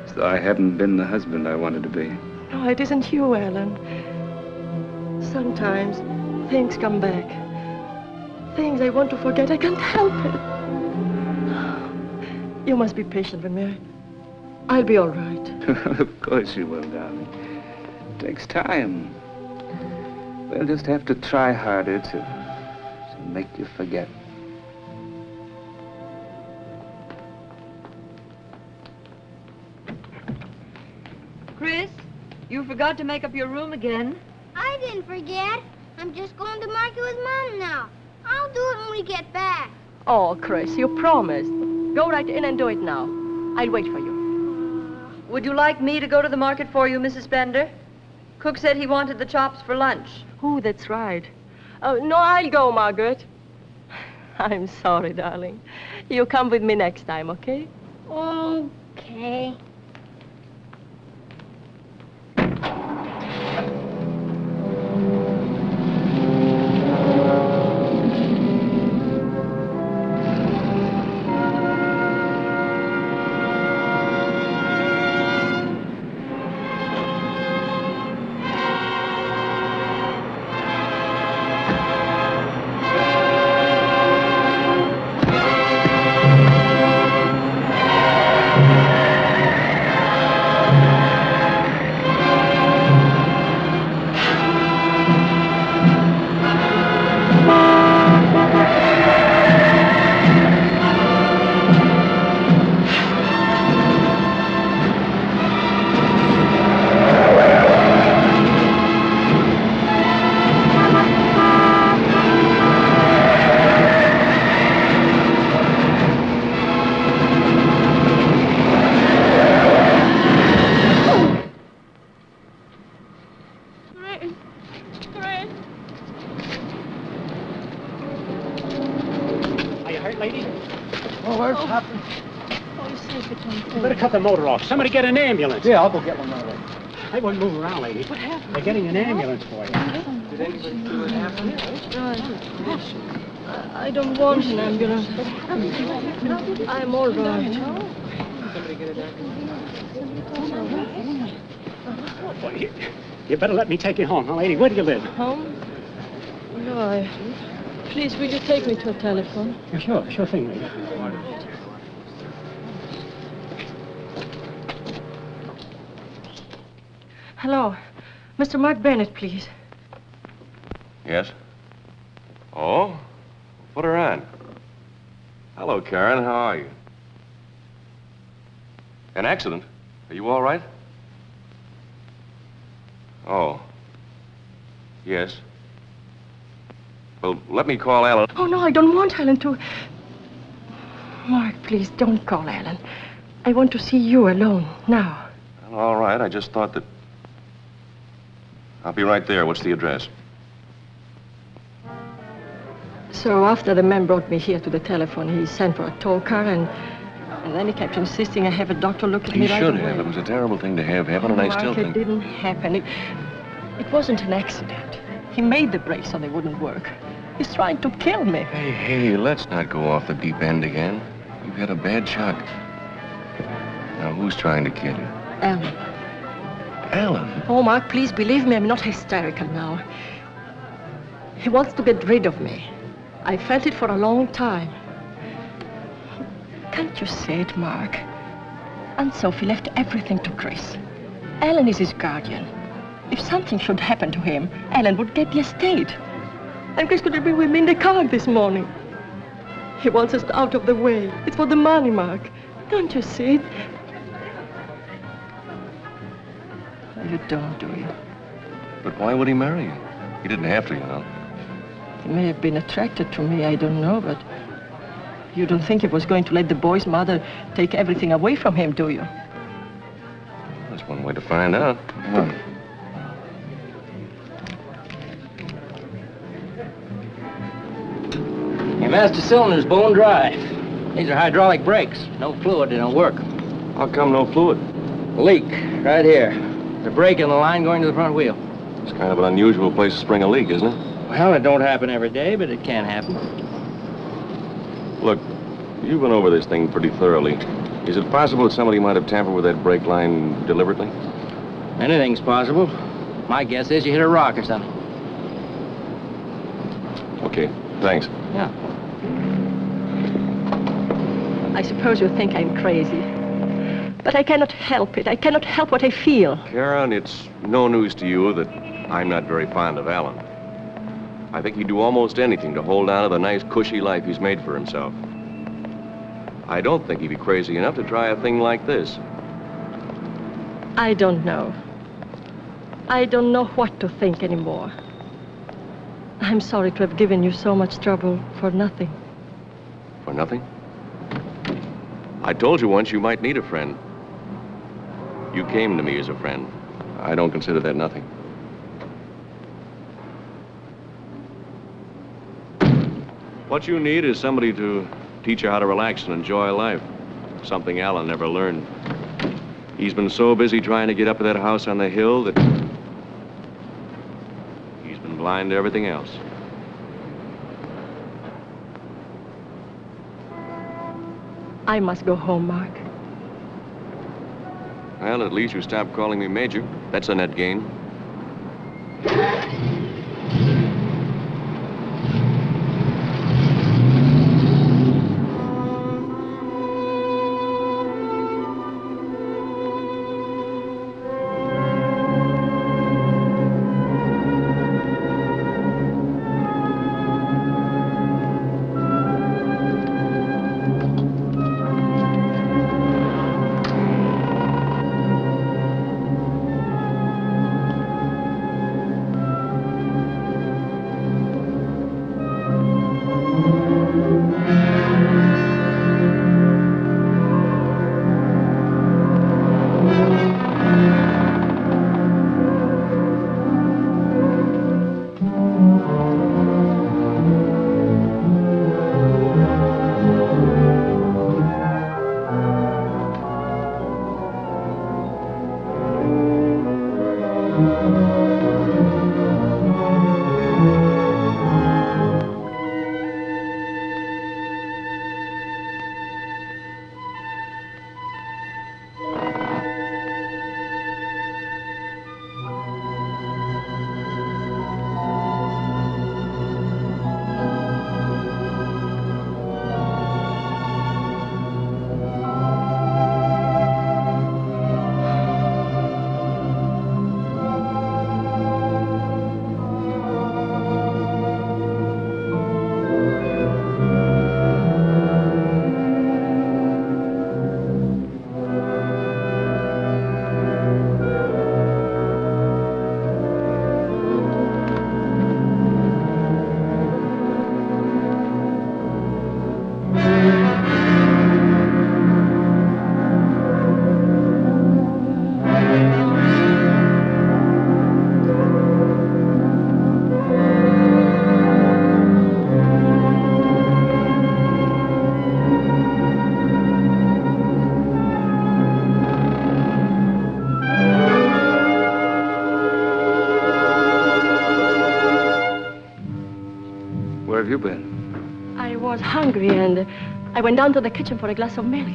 As though I haven't been the husband I wanted to be. No, it isn't you, Ellen. Sometimes things come back. Things I want to forget. I can't help it. You must be patient with me. I'll be all right. Of course you will, darling. It takes time. We'll just have to try harder to make you forget. Chris, you forgot to make up your room again. I didn't forget. I'm just going to market with Mom now. I'll do it when we get back. Oh, Chris, you promised. Go right in and do it now. I'll wait for you. Would you like me to go to the market for you, Mrs. Bender? Cook said he wanted the chops for lunch. Oh, that's right. Oh, no, I'll go, Margaret. I'm sorry, darling. You come with me next time, okay? Okay. Cut the motor off. Somebody get an ambulance. Yeah, I'll go get one right away. I won't move around, lady. What happened? They're getting an ambulance for you. Did anybody see what happened? I don't want an ambulance. I'm all right. Somebody get an ambulance. You better let me take you home, huh, lady? Where do you live? Home? No, please, will you take me to a telephone? Yeah, sure thing, lady. Hello. Mr. Mark Bennett, please. Yes? Oh? Put her on. Hello, Karen. How are you? An accident? Are you all right? Oh. Yes. Well, let me call Alan. Oh, no, I don't want Alan to... Mark, please, don't call Alan. I want to see you alone, now. Well, all right. I just thought that... I'll be right there. What's the address? So after the man brought me here to the telephone, he sent for a tow car, and then he kept insisting I have a doctor look at me right away. He should have. It was a terrible thing to have happen, and I still think... It didn't happen. It wasn't an accident. He made the brakes so they wouldn't work. He's trying to kill me. Hey, let's not go off the deep end again. You've had a bad shock. Now, who's trying to kill you? Alan. Alan? Oh, Mark, please believe me, I'm not hysterical now. He wants to get rid of me. I felt it for a long time. Can't you see it, Mark? Aunt Sophie left everything to Chris. Alan is his guardian. If something should happen to him, Alan would get the estate. And Chris could have been with me in the car this morning. He wants us out of the way. It's for the money, Mark. Don't you see it? You don't, do you? But why would he marry you? He didn't have to, you know. He may have been attracted to me, I don't know, but you don't think he was going to let the boy's mother take everything away from him, do you? That's one way to find out. Come on. Your master cylinder's bone dry. These are hydraulic brakes. No fluid, they don't work. How come no fluid? Leak, right here. The brake in the line going to the front wheel. It's kind of an unusual place to spring a leak, isn't it? Well, it don't happen every day, but it can happen. Look, you've been over this thing pretty thoroughly. Is it possible that somebody might have tampered with that brake line deliberately? Anything's possible. My guess is you hit a rock or something. Okay, thanks. Yeah. I suppose you think I'm crazy. But I cannot help it. I cannot help what I feel. Karen, it's no news to you that I'm not very fond of Alan. I think he'd do almost anything to hold on to the nice, cushy life he's made for himself. I don't think he'd be crazy enough to try a thing like this. I don't know. I don't know what to think anymore. I'm sorry to have given you so much trouble for nothing. For nothing? I told you once you might need a friend. You came to me as a friend. I don't consider that nothing. What you need is somebody to teach you how to relax and enjoy life. Something Alan never learned. He's been so busy trying to get up to that house on the hill that he's been blind to everything else. I must go home, Mark. Well, at least you stopped calling me Major. That's a net gain. Where have you been? I was hungry and I went down to the kitchen for a glass of milk.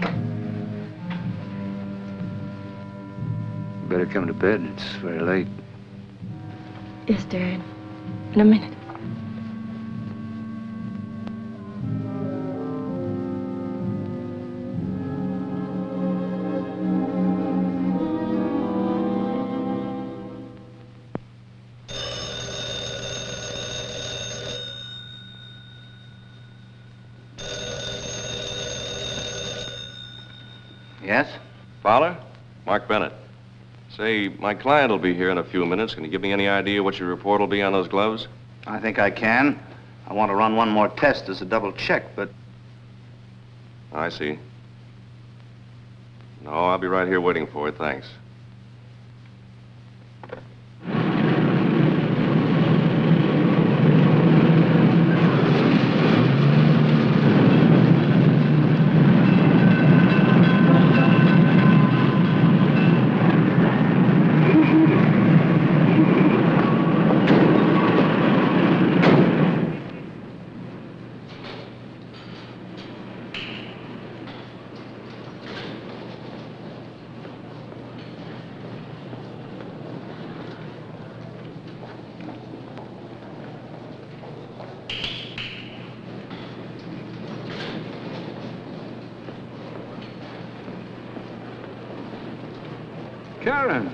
You better come to bed. It's very late. Yes, dear. In a minute. Yes? Fowler? Mark Bennett. Say, my client will be here in a few minutes. Can you give me any idea what your report will be on those gloves? I think I can. I want to run one more test as a double check, but... I see. No, I'll be right here waiting for it, thanks. Karen.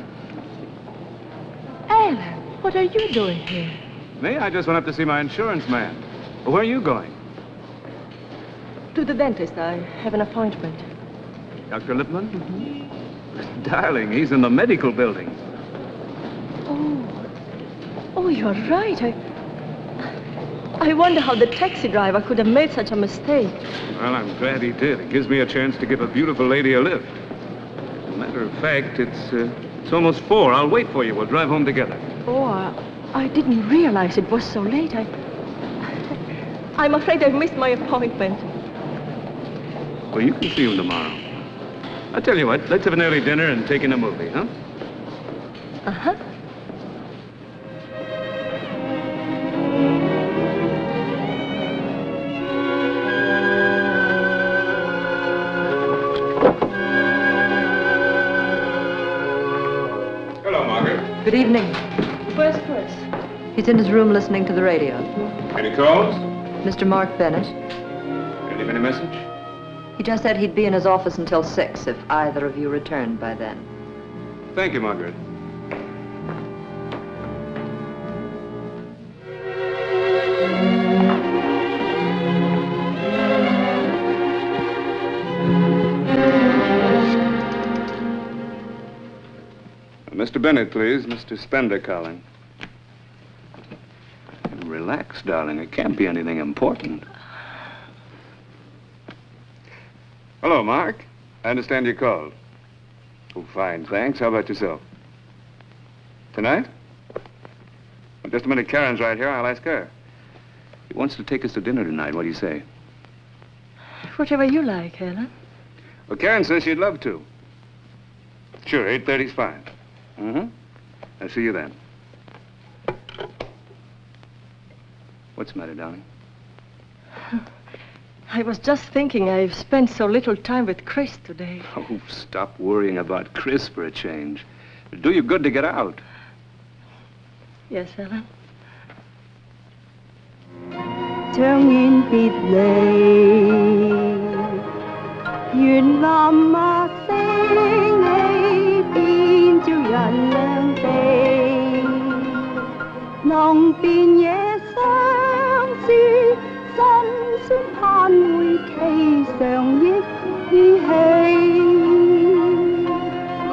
Alan, what are you doing here? Me? I just went up to see my insurance man. Where are you going? To the dentist. I have an appointment. Dr. Lippman? Darling, he's in the medical building. Oh, you're right. I wonder how the taxi driver could have made such a mistake. Well, I'm glad he did. It gives me a chance to give a beautiful lady a lift. As a matter of fact, it's almost 4. I'll wait for you. We'll drive home together. Oh, I didn't realize it was so late. I'm afraid I've missed my appointment. Well, you can see him tomorrow. I'll tell you what, let's have an early dinner and take in a movie, huh? Uh-huh. Hello, Margaret. Good evening. Where's Chris? He's in his room listening to the radio. Any calls? Mr. Mark Bennett. Can you leave any message? He just said he'd be in his office until 6 if either of you returned by then. Thank you, Margaret. Mr. Bennett, please. Mr. Spender calling. Relax, darling. It can't be anything important. Hello, Mark. I understand you called. Oh, fine, thanks. How about yourself? Tonight? Well, just a minute. Karen's right here. I'll ask her. He wants to take us to dinner tonight. What do you say? Whatever you like, Helen. Well, Karen says she'd love to. Sure, 8:30's fine. Mm-hmm. I'll see you then. What's the matter, darling? I was just thinking I've spent so little time with Chris today. Oh, stop worrying about Chris for a change. It'll do you good to get out. Yes, Helen. 將遠別離，願那麼星起，變照人兩地，能辨野相思，辛酸盼會期常憶依稀，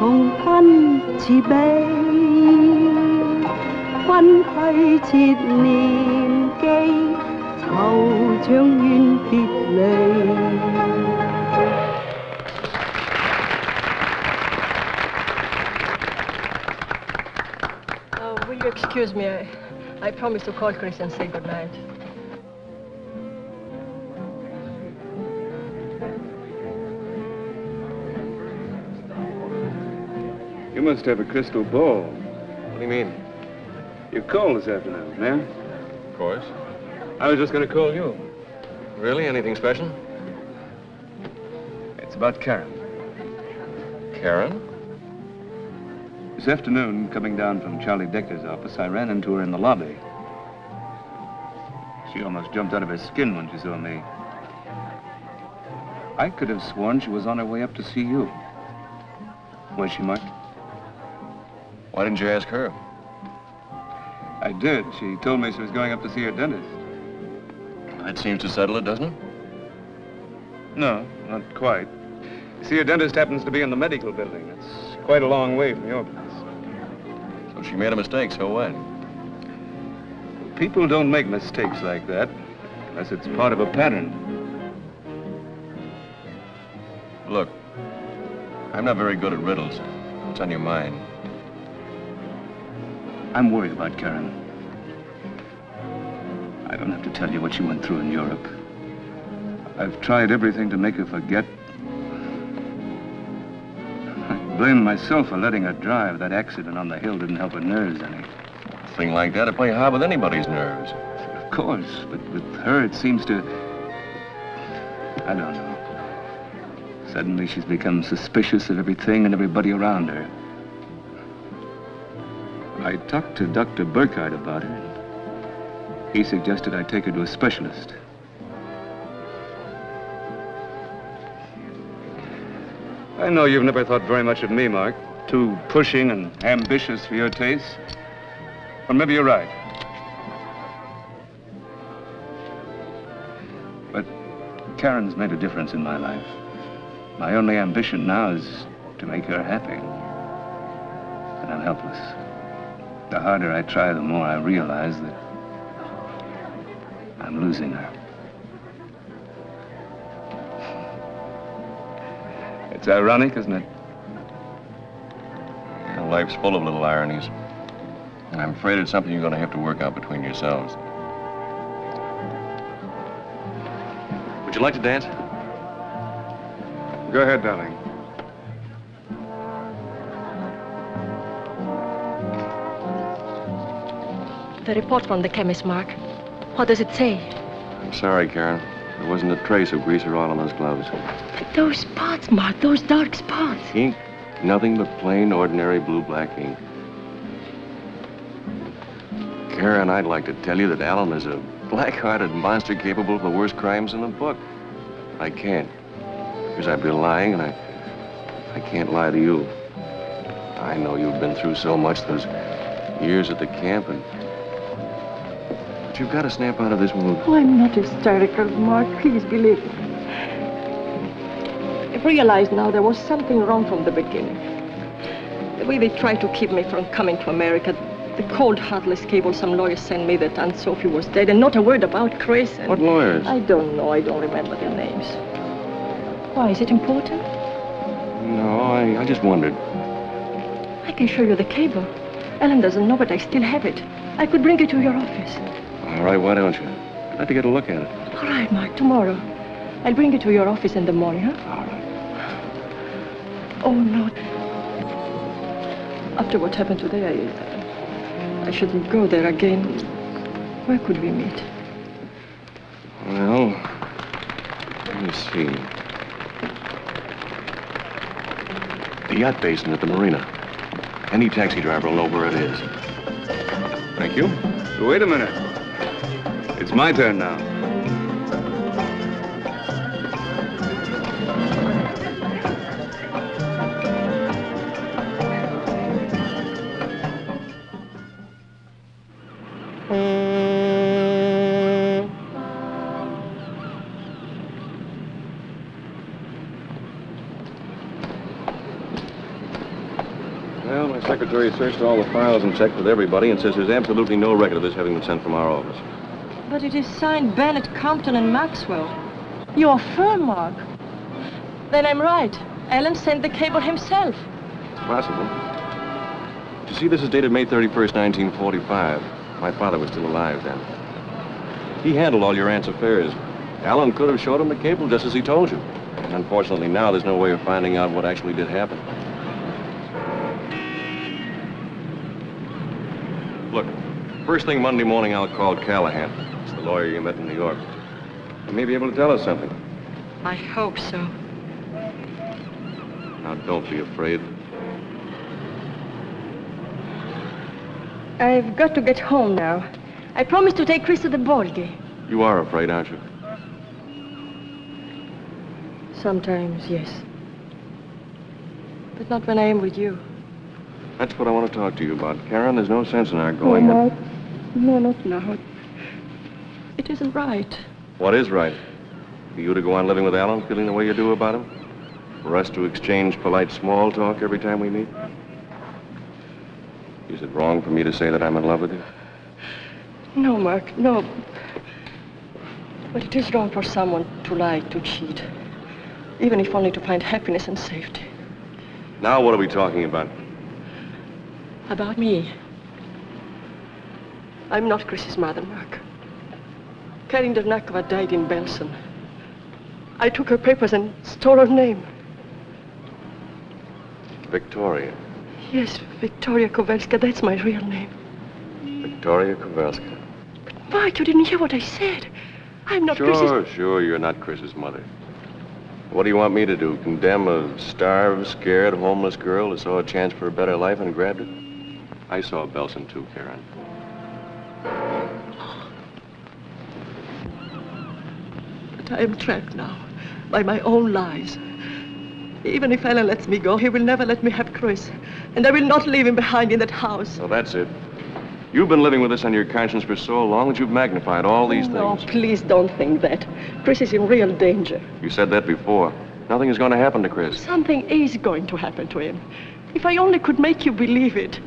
共吞慈悲，分虛切念記。 後將遠別離。Will you excuse me? I promised to call Chris and say goodnight. You must have a crystal ball. What do you mean? You called this afternoon, man? Of course. I was just going to call you. Really? Anything special? It's about Karen. Karen? This afternoon, coming down from Charlie Decker's office, I ran into her in the lobby. She almost jumped out of her skin when she saw me. I could have sworn she was on her way up to see you. Was she, Mark? Why didn't you ask her? I did. She told me she was going up to see her dentist. That seems to settle it, doesn't it? No, not quite. See, her dentist happens to be in the medical building. It's quite a long way from your place. So she made a mistake, so what? People don't make mistakes like that unless it's part of a pattern. Look, I'm not very good at riddles. What's on your mind? I'm worried about Karen. I don't have to tell you what she went through in Europe. I've tried everything to make her forget. I blame myself for letting her drive. That accident on the hill didn't help her nerves any. A thing like that, it play hard with anybody's nerves. Of course, but with her it seems to... I don't know. Suddenly she's become suspicious of everything and everybody around her. I talked to Dr. Burkhardt about her. He suggested I take her to a specialist. I know you've never thought very much of me, Mark. Too pushing and ambitious for your taste. Well, maybe you're right. But Karen's made a difference in my life. My only ambition now is to make her happy. But I'm helpless. The harder I try, the more I realize that I'm losing her. It's ironic, isn't it? Well, life's full of little ironies. And I'm afraid it's something you're going to have to work out between yourselves. Would you like to dance? Go ahead, darling. The report from the chemist, Mark. What does it say? I'm sorry, Karen. There wasn't a trace of grease or oil on those gloves. But those spots, Mark, those dark spots. Ink? Nothing but plain, ordinary blue-black ink. Karen, I'd like to tell you that Alan is a black-hearted monster capable of the worst crimes in the book. I can't. Because I'd be lying, and I can't lie to you. I know you've been through so much those years at the camp, and... But you've got to snap out of this mood. Oh, I'm not hysterical, Mark. Please believe me. I've realized now there was something wrong from the beginning. The way they tried to keep me from coming to America, the cold, heartless cable some lawyers sent me that Aunt Sophie was dead, and not a word about Chris. And What lawyers? I don't know. I don't remember their names. Why, is it important? No, I just wondered. I can show you the cable. Ellen doesn't know, but I still have it. I could bring it to your office. All right, why don't you? I'd like to get a look at it. All right, Mark, tomorrow. I'll bring it to your office in the morning, huh? All right. Oh, no. After what happened today, I shouldn't go there again. Where could we meet? Well, let me see. The yacht basin at the marina. Any taxi driver will know where it is. Thank you. Wait a minute. It's my turn now. Well, my secretary searched all the files and checked with everybody and says there's absolutely no record of this having been sent from our office. But it is signed Bennett, Compton, and Maxwell. Your firm, Mark. Then I'm right. Alan sent the cable himself. It's possible. You see, this is dated May 31st, 1945. My father was still alive then. He handled all your aunt's affairs. Alan could have showed him the cable just as he told you. And unfortunately, now there's no way of finding out what actually did happen. Look, first thing Monday morning, I'll call Callahan. It's the lawyer you met in New York. He may be able to tell us something. I hope so. Now, don't be afraid. I've got to get home now. I promised to take Chris to the ball game. You are afraid, aren't you? Sometimes, yes. But not when I am with you. That's what I want to talk to you about. Karen, there's no sense in our going. No, no, not now. It isn't right. What is right? For you to go on living with Alan, feeling the way you do about him? For us to exchange polite small talk every time we meet? Is it wrong for me to say that I'm in love with you? No, Mark, no. But it is wrong for someone to lie, to cheat. Even if only to find happiness and safety. Now what are we talking about? About me. I'm not Chris's mother, Mark. Karin Dernakova died in Belsen. I took her papers and stole her name. Victoria. Yes, Victoria Kowalska, that's my real name. Victoria Kowalska. Mark, you didn't hear what I said. I'm not Chris's... Sure, you're not Chris's mother. What do you want me to do? Condemn a starved, scared, homeless girl that saw a chance for a better life and grabbed it? I saw Belsen too, Karen. But I am trapped now by my own lies. Even if Alan lets me go, he will never let me have Chris. And I will not leave him behind in that house. So that's it. You've been living with this on your conscience for so long that you've magnified all these things. No, please don't think that. Chris is in real danger. You said that before. Nothing is going to happen to Chris. Something is going to happen to him. If I only could make you believe it.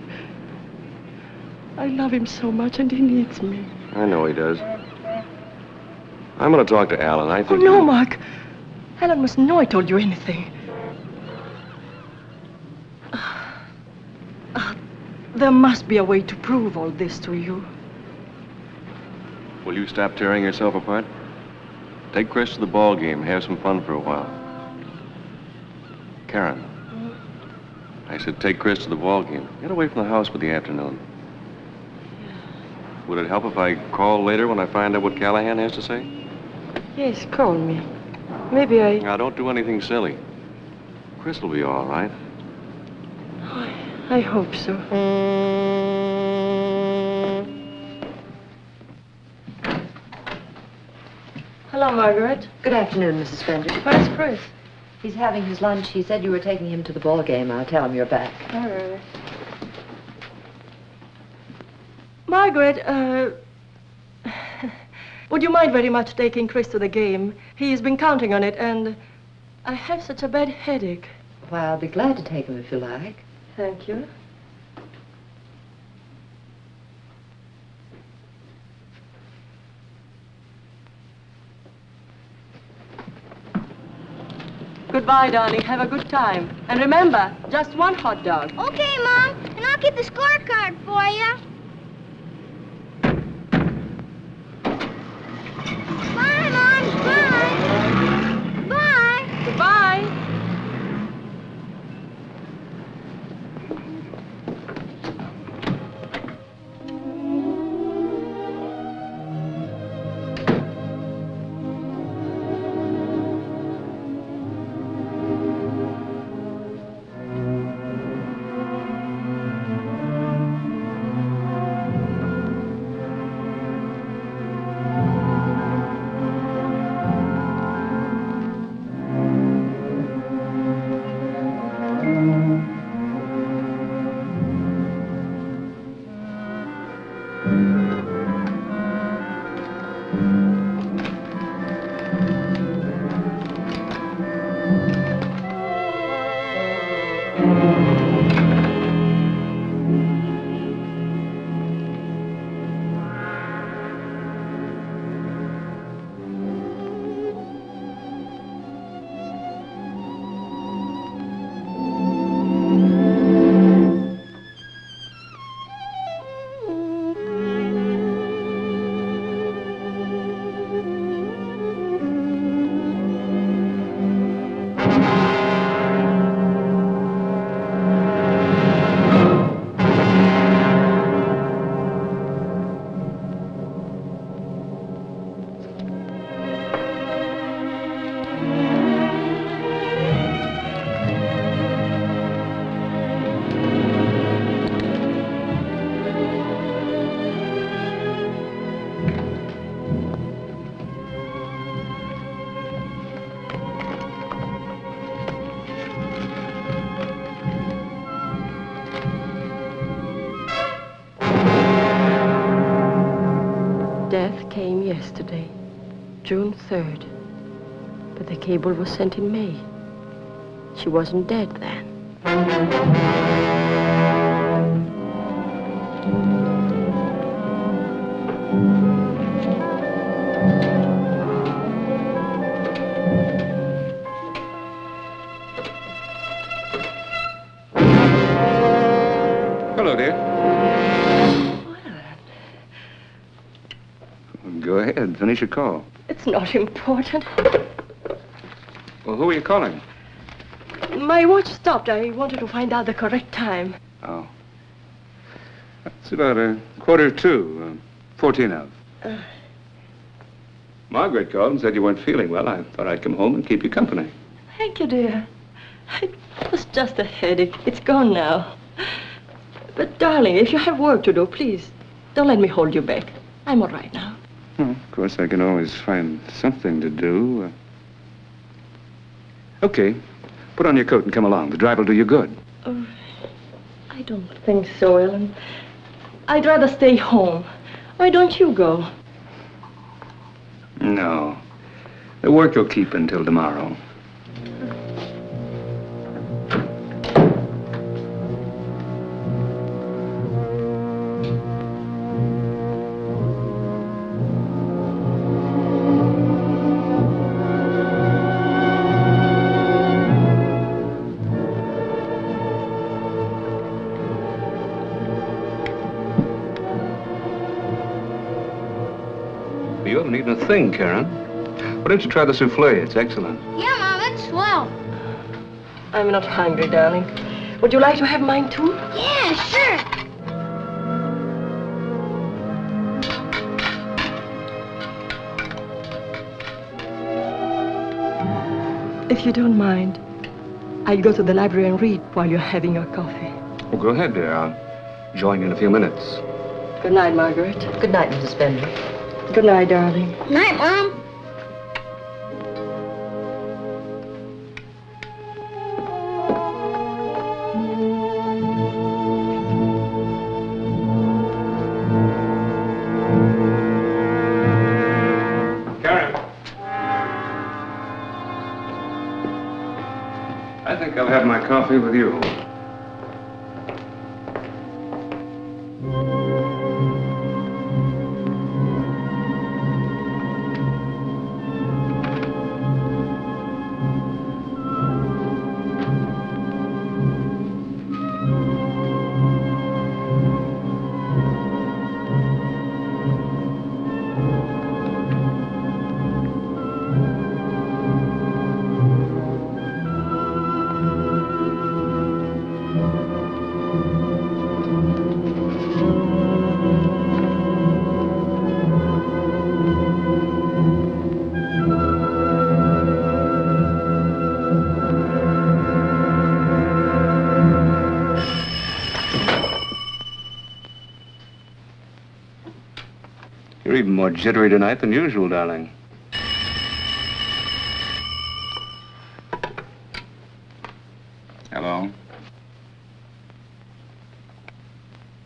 I love him so much, and he needs me. I know he does. I'm going to talk to Alan. I Oh, think... no, Mark. Alan must know I told you anything. There must be a way to prove all this to you. Will you stop tearing yourself apart? Take Chris to the ball game. Have some fun for a while. Karen. I said take Chris to the ball game. Get away from the house for the afternoon. Would it help if I call later when I find out what Callahan has to say? Yes, call me. Maybe I... Now, don't do anything silly. Chris will be all right. I hope so. Hello, Margaret. Good afternoon, Mrs. Spender. Where's Chris? He's having his lunch. He said you were taking him to the ball game. I'll tell him you're back. All right. Margaret, would you mind very much taking Chris to the game? He's been counting on it, and I have such a bad headache. Why, I'll be glad to take him if you like. Thank you. Goodbye, darling. Have a good time. And remember, just one hot dog. Okay, Mom. And I'll get the scorecard for you. Bye, Mom. Bye. Bye. Goodbye. Death came yesterday, June 3rd. But the cable was sent in May. She wasn't dead then. Hello, dear. Go ahead, finish your call. It's not important. Well, who are you calling? My watch stopped. I wanted to find out the correct time. Oh. It's about 1:45, 14 of. Margaret called and said you weren't feeling well. I thought I'd come home and keep you company. Thank you, dear. It was just a headache. It's gone now. But, darling, if you have work to do, please, don't let me hold you back. I'm all right now. Well, of course, I can always find something to do. Okay. Put on your coat and come along. The drive will do you good. Oh, I don't think so, Ellen. I'd rather stay home. Why don't you go? No. The work will keep until tomorrow. You haven't eaten a thing, Karen. Why don't you try the souffle? It's excellent. Yeah, Mom, it's swell. I'm not hungry, darling. Would you like to have mine too? Yeah, sure. If you don't mind, I'll go to the library and read while you're having your coffee. Oh, go ahead, dear. I'll join you in a few minutes. Good night, Margaret. Good night, Mrs. Spender. Good night, darling. Night, Mom. Karen. I think I'll have my coffee with you. You're even more jittery tonight than usual, darling. Hello?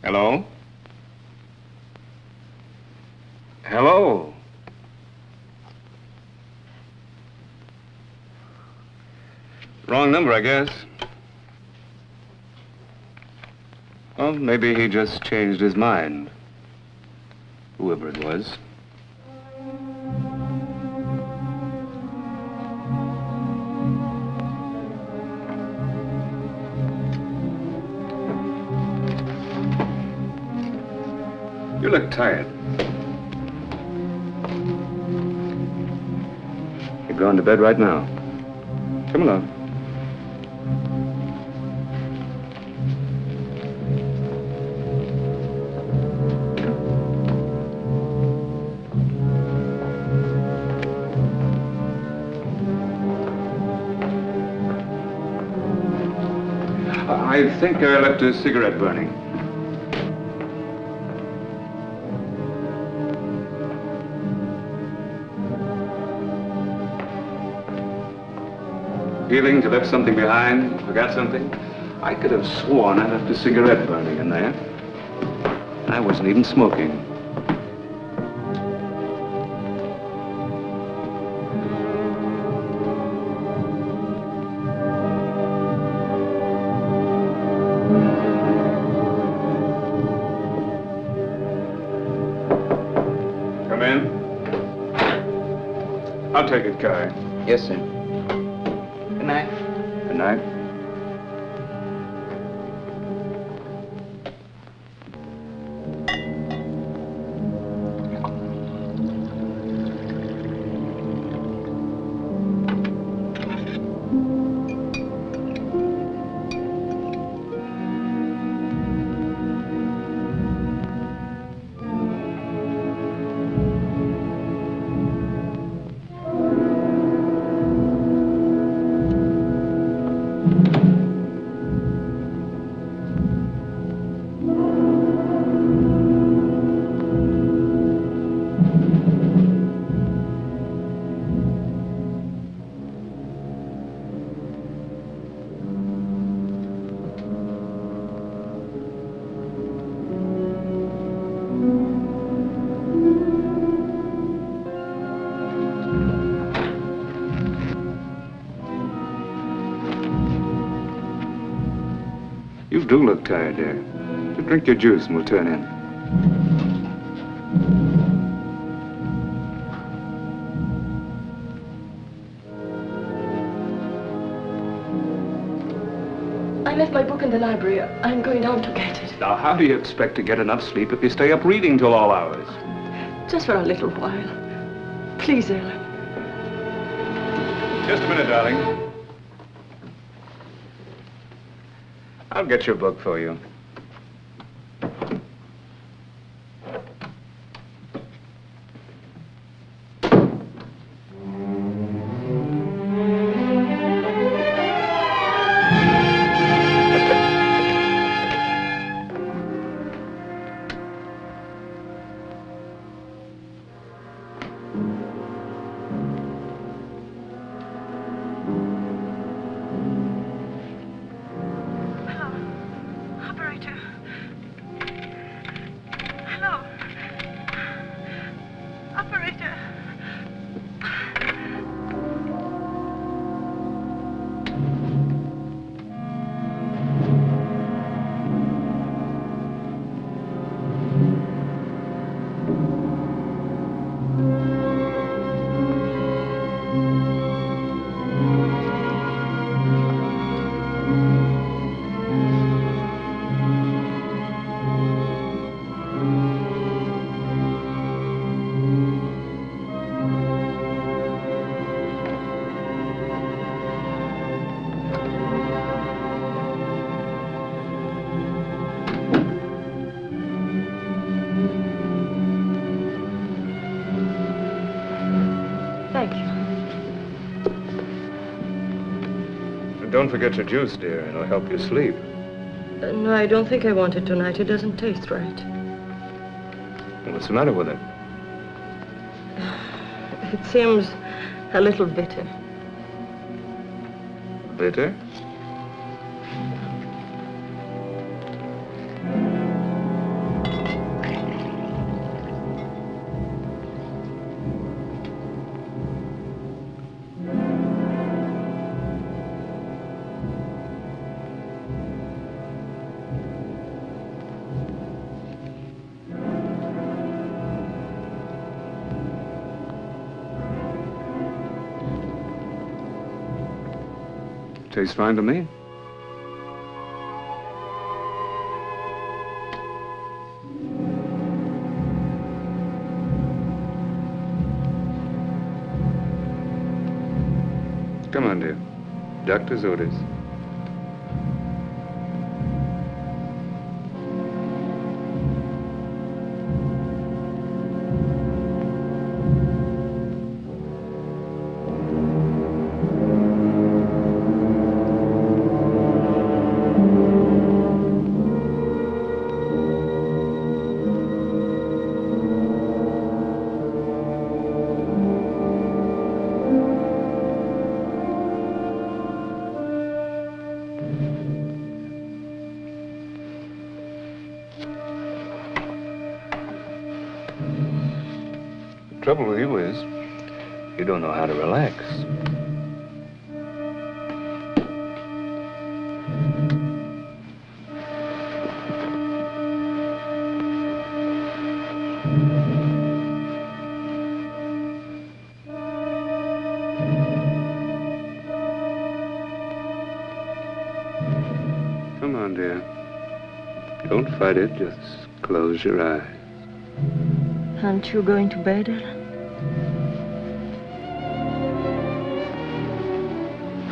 Hello? Hello? Wrong number, I guess. Well, maybe he just changed his mind. Whoever it was. You look tired. You're going to bed right now. Come along. I think I left a cigarette burning. Feeling to left something behind, forgot something? I could have sworn I left a cigarette burning in there. I wasn't even smoking. Come in. I'll take it, Kai. Yes, sir. Good night. Good night. You do look tired, dear. You drink your juice and we'll turn in. I left my book in the library. I'm going down to get it. Now, how do you expect to get enough sleep if you stay up reading till all hours? Just for a little while. Please, Ellen. Just a minute, darling. I'll get your book for you. Don't forget your juice, dear. It'll help you sleep. No, I don't think I want it tonight. It doesn't taste right. What's the matter with it? It seems a little bitter. Bitter? Tastes fine to me. Come on, dear. Doctor's orders. The trouble with you is, you don't know how to relax. Come on, dear. Don't fight it, just close your eyes. Aren't you going to bed, Ellen?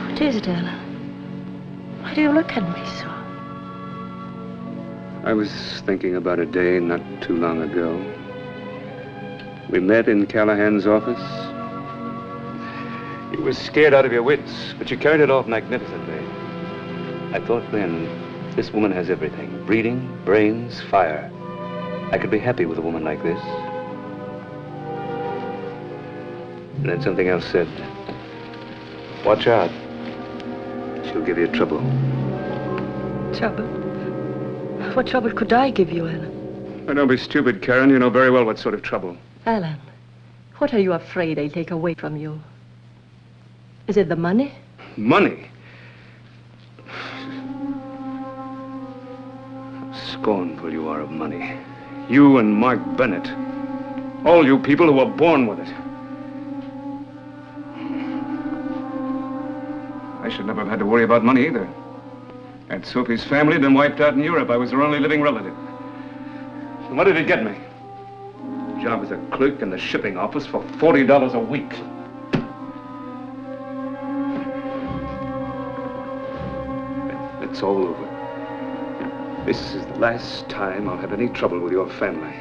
What is it, Ellen? Why do you look at me so? I was thinking about a day not too long ago. We met in Callahan's office. You were scared out of your wits, but you carried it off magnificently. I thought then, this woman has everything. Breeding, brains, fire. I could be happy with a woman like this. And then something else said, watch out. She'll give you trouble. Trouble? What trouble could I give you, Ellen? Oh, don't be stupid, Karen. You know very well what sort of trouble. Ellen, what are you afraid I'll take away from you? Is it the money? Money? Scornful you are of money. You and Mark Bennett. All you people who were born with it. I should never have had to worry about money either. Aunt Sophie's family had been wiped out in Europe. I was her only living relative. And what did it get me? job as a clerk in the shipping office for $40 a week. It's all over. This is the last time I'll have any trouble with your family.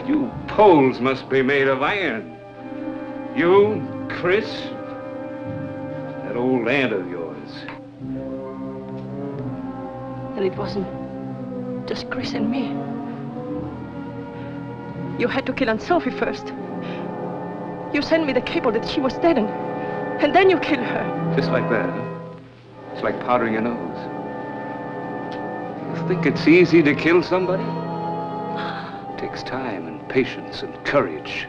You Poles must be made of iron. You, Chris, that old aunt of yours. And it wasn't just Chris and me. You had to kill Aunt Sophie first. You sent me the cable that she was dead, and then you killed her. Just like that, huh? It's like powdering your nose. You think it's easy to kill somebody? It takes time and patience and courage.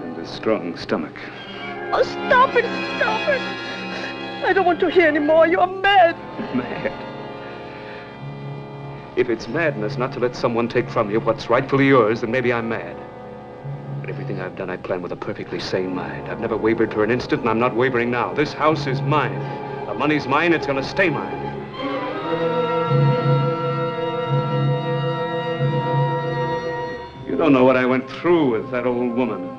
And a strong stomach. Oh, stop it, stop it. I don't want to hear anymore. You're mad. Mad? If it's madness not to let someone take from you what's rightfully yours, then maybe I'm mad. But everything I've done, I planned with a perfectly sane mind. I've never wavered for an instant, and I'm not wavering now. This house is mine. The money's mine, it's gonna stay mine. You don't know what I went through with that old woman.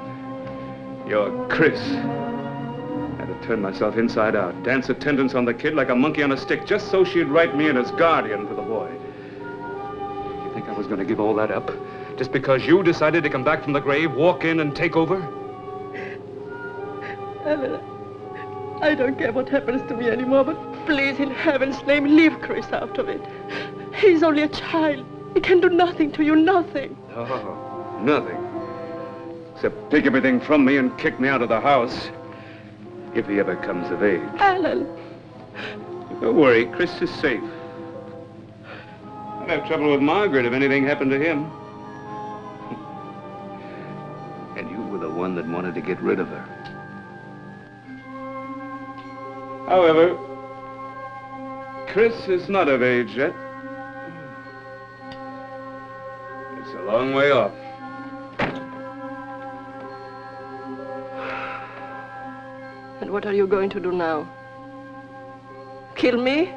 Your Chris. I had to turn myself inside out, dance attendance on the kid like a monkey on a stick, just so she'd write me in as guardian for the boy. You think I was gonna give all that up? Just because you decided to come back from the grave, walk in and take over? Ellen, I don't care what happens to me anymore, but please, in heaven's name, leave Chris out of it. He's only a child. He can do nothing to you, nothing. Oh, nothing. Except take everything from me and kick me out of the house. If he ever comes of age. Alan. Don't worry, Chris is safe. I'd have trouble with Margaret if anything happened to him. And you were the one that wanted to get rid of her. However, Chris is not of age yet. It's a long way off. And what are you going to do now? Kill me?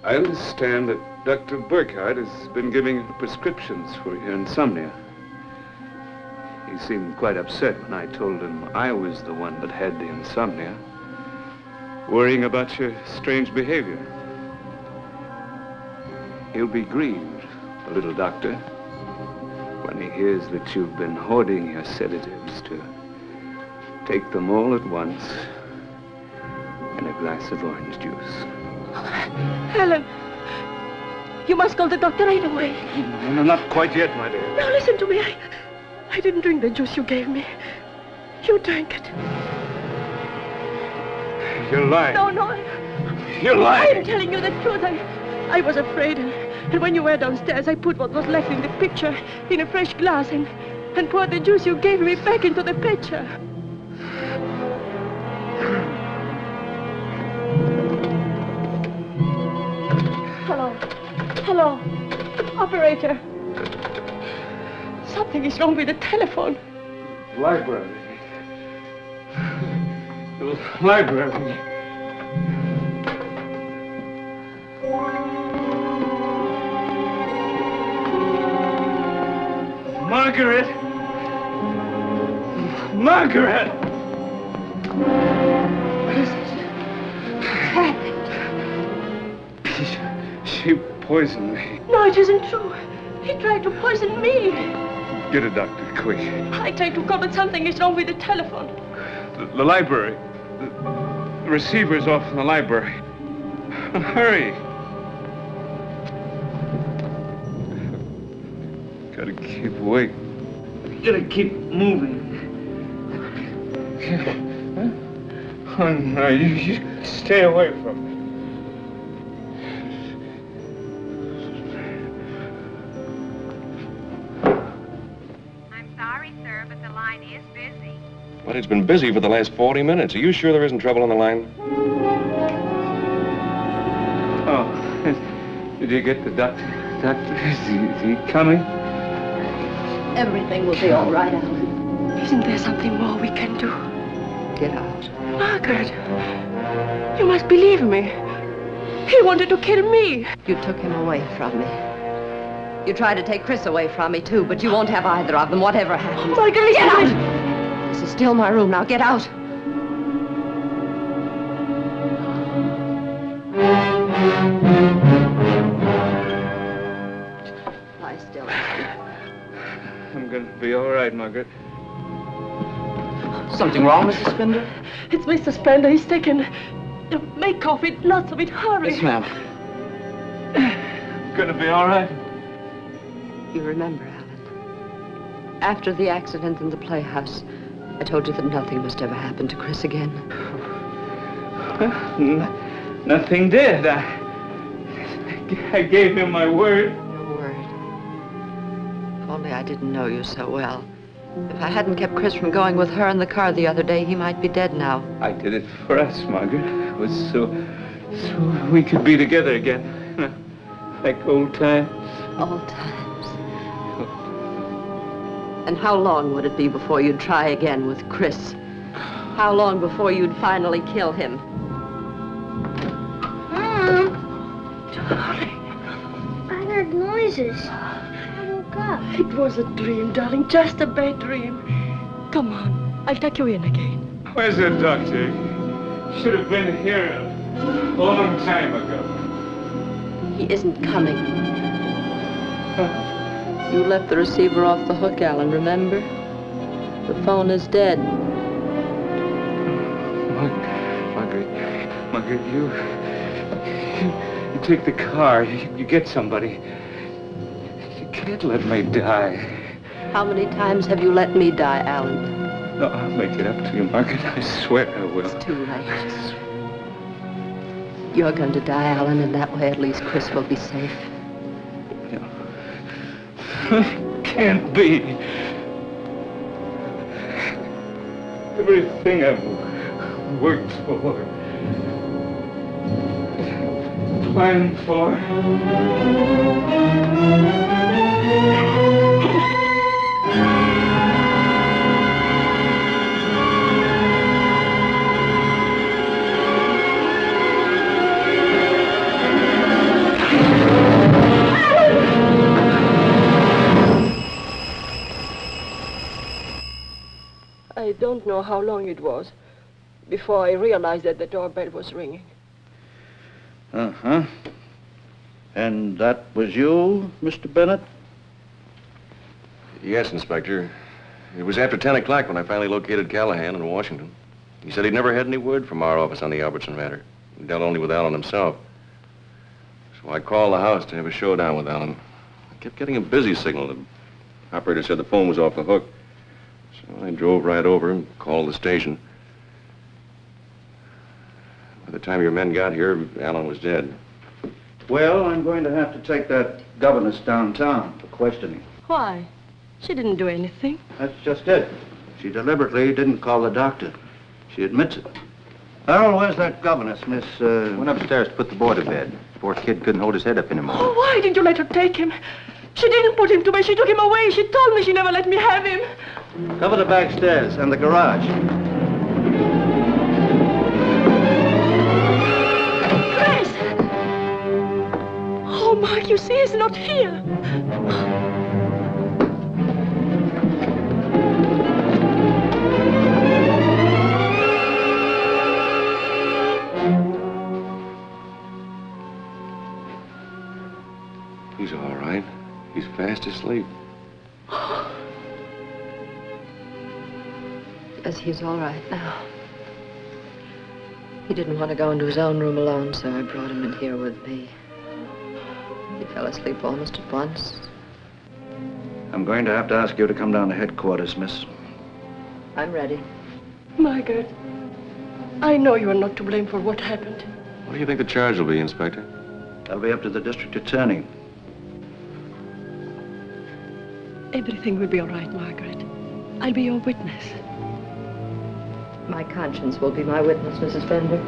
I understand that Dr. Burkhardt has been giving prescriptions for your insomnia. He seemed quite upset when I told him I was the one that had the insomnia, worrying about your strange behavior. He'll be grieved, the little doctor, when he hears that you've been hoarding your sedatives to take them all at once in a glass of orange juice. Helen, you must call the doctor right away. No, not quite yet, my dear. Now listen to me. I didn't drink the juice you gave me. You drank it. You're lying. No. You're lying. I'm telling you the truth. I was afraid, and when you were downstairs, I put what was left in the pitcher in a fresh glass and poured the juice you gave me back into the pitcher. Hello. Operator. Something is wrong with the telephone. Library. The library. Margaret! Margaret! What is it? She poisoned me. No, it isn't true. He tried to poison me. Get a doctor, quick. I tried to call, but something is wrong with the telephone. The library. The receiver's off in the library. Hurry. Gotta keep awake. Gotta keep moving. Oh, no, you stay away from me. But it's been busy for the last 40 minutes. Are you sure there isn't trouble on the line? Oh, did you get the doctor? Doctor, is he coming? Everything will be all right, Alan. Isn't there something more we can do? Get out. Margaret, you must believe me. He wanted to kill me. You took him away from me. You tried to take Chris away from me, too, but you won't have either of them, whatever happens. Marguerite! Get out! This is still my room. Now get out. Lie still. I'm going to be all right, Margaret. Something wrong, Mrs. Spender? It's Mr. Spender. He's taken... Make coffee, lots of it. Hurry. Yes, ma'am. Going to be all right. You remember, Alan. After the accident in the playhouse, I told you that nothing must ever happen to Chris again. Nothing did. I gave him my word. Your word. If only I didn't know you so well. If I hadn't kept Chris from going with her in the car the other day, he might be dead now. I did it for us, Margaret. It was so we could be together again. Like old times. Old times. And how long would it be before you'd try again with Chris? How long before you'd finally kill him? Mom! Darling. I heard noises. I woke up. It was a dream, darling, just a bad dream. Come on, I'll take you in again. Where's the doctor? Should have been here a long time ago. He isn't coming. You left the receiver off the hook, Alan, remember? The phone is dead. Margaret, you take the car. You get somebody. You can't let me die. How many times have you let me die, Alan? No, I'll make it up to you, Margaret. I swear I will. It's too late. You're going to die, Alan, and that way at least Chris will be safe. Can't be. Everything I've worked for, planned for. I don't know how long it was before I realized that the doorbell was ringing. Uh-huh. And that was you, Mr. Bennett? Yes, Inspector. It was after 10 o'clock when I finally located Callahan in Washington. He said he'd never had any word from our office on the Albertson matter. He dealt only with Alan himself. So I called the house to have a showdown with Alan. I kept getting a busy signal. The operator said the phone was off the hook. So I drove right over and called the station. By the time your men got here, Alan was dead. Well, I'm going to have to take that governess downtown for questioning. Why? She didn't do anything. That's just it. She deliberately didn't call the doctor. She admits it. Harold, where's that governess, Miss... Went upstairs to put the boy to bed. Poor kid couldn't hold his head up anymore. Oh, why did you let her take him? She didn't put him to bed. She took him away. She told me she never let me have him. Cover the back stairs and the garage. Chris! Oh, Mark, you see, he's not here. He's all right. He's fast asleep. Yes, he's all right now. He didn't want to go into his own room alone, so I brought him in here with me. He fell asleep almost at once. I'm going to have to ask you to come down to headquarters, miss. I'm ready. Margaret, I know you are not to blame for what happened. What do you think the charge will be, Inspector? That'll be up to the district attorney. Everything will be all right, Margaret. I'll be your witness. My conscience will be my witness, Mrs. Fender.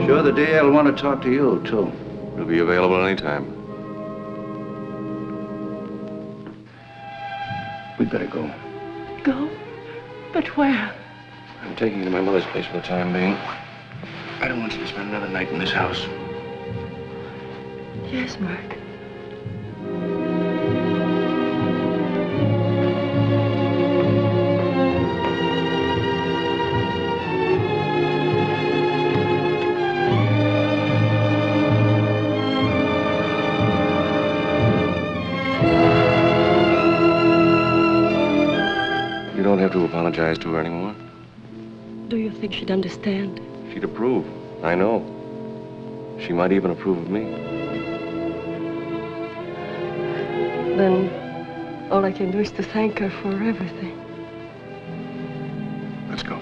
Sure, the DA will want to talk to you, too. He'll be available any time. We'd better go. Go? But where? I'm taking you to my mother's place for the time being. I don't want you to spend another night in this house. Yes, Mark. You don't have to apologize to her anymore. Do you think she'd understand? She'd approve. I know. She might even approve of me. Then all I can do is to thank her for everything. Let's go.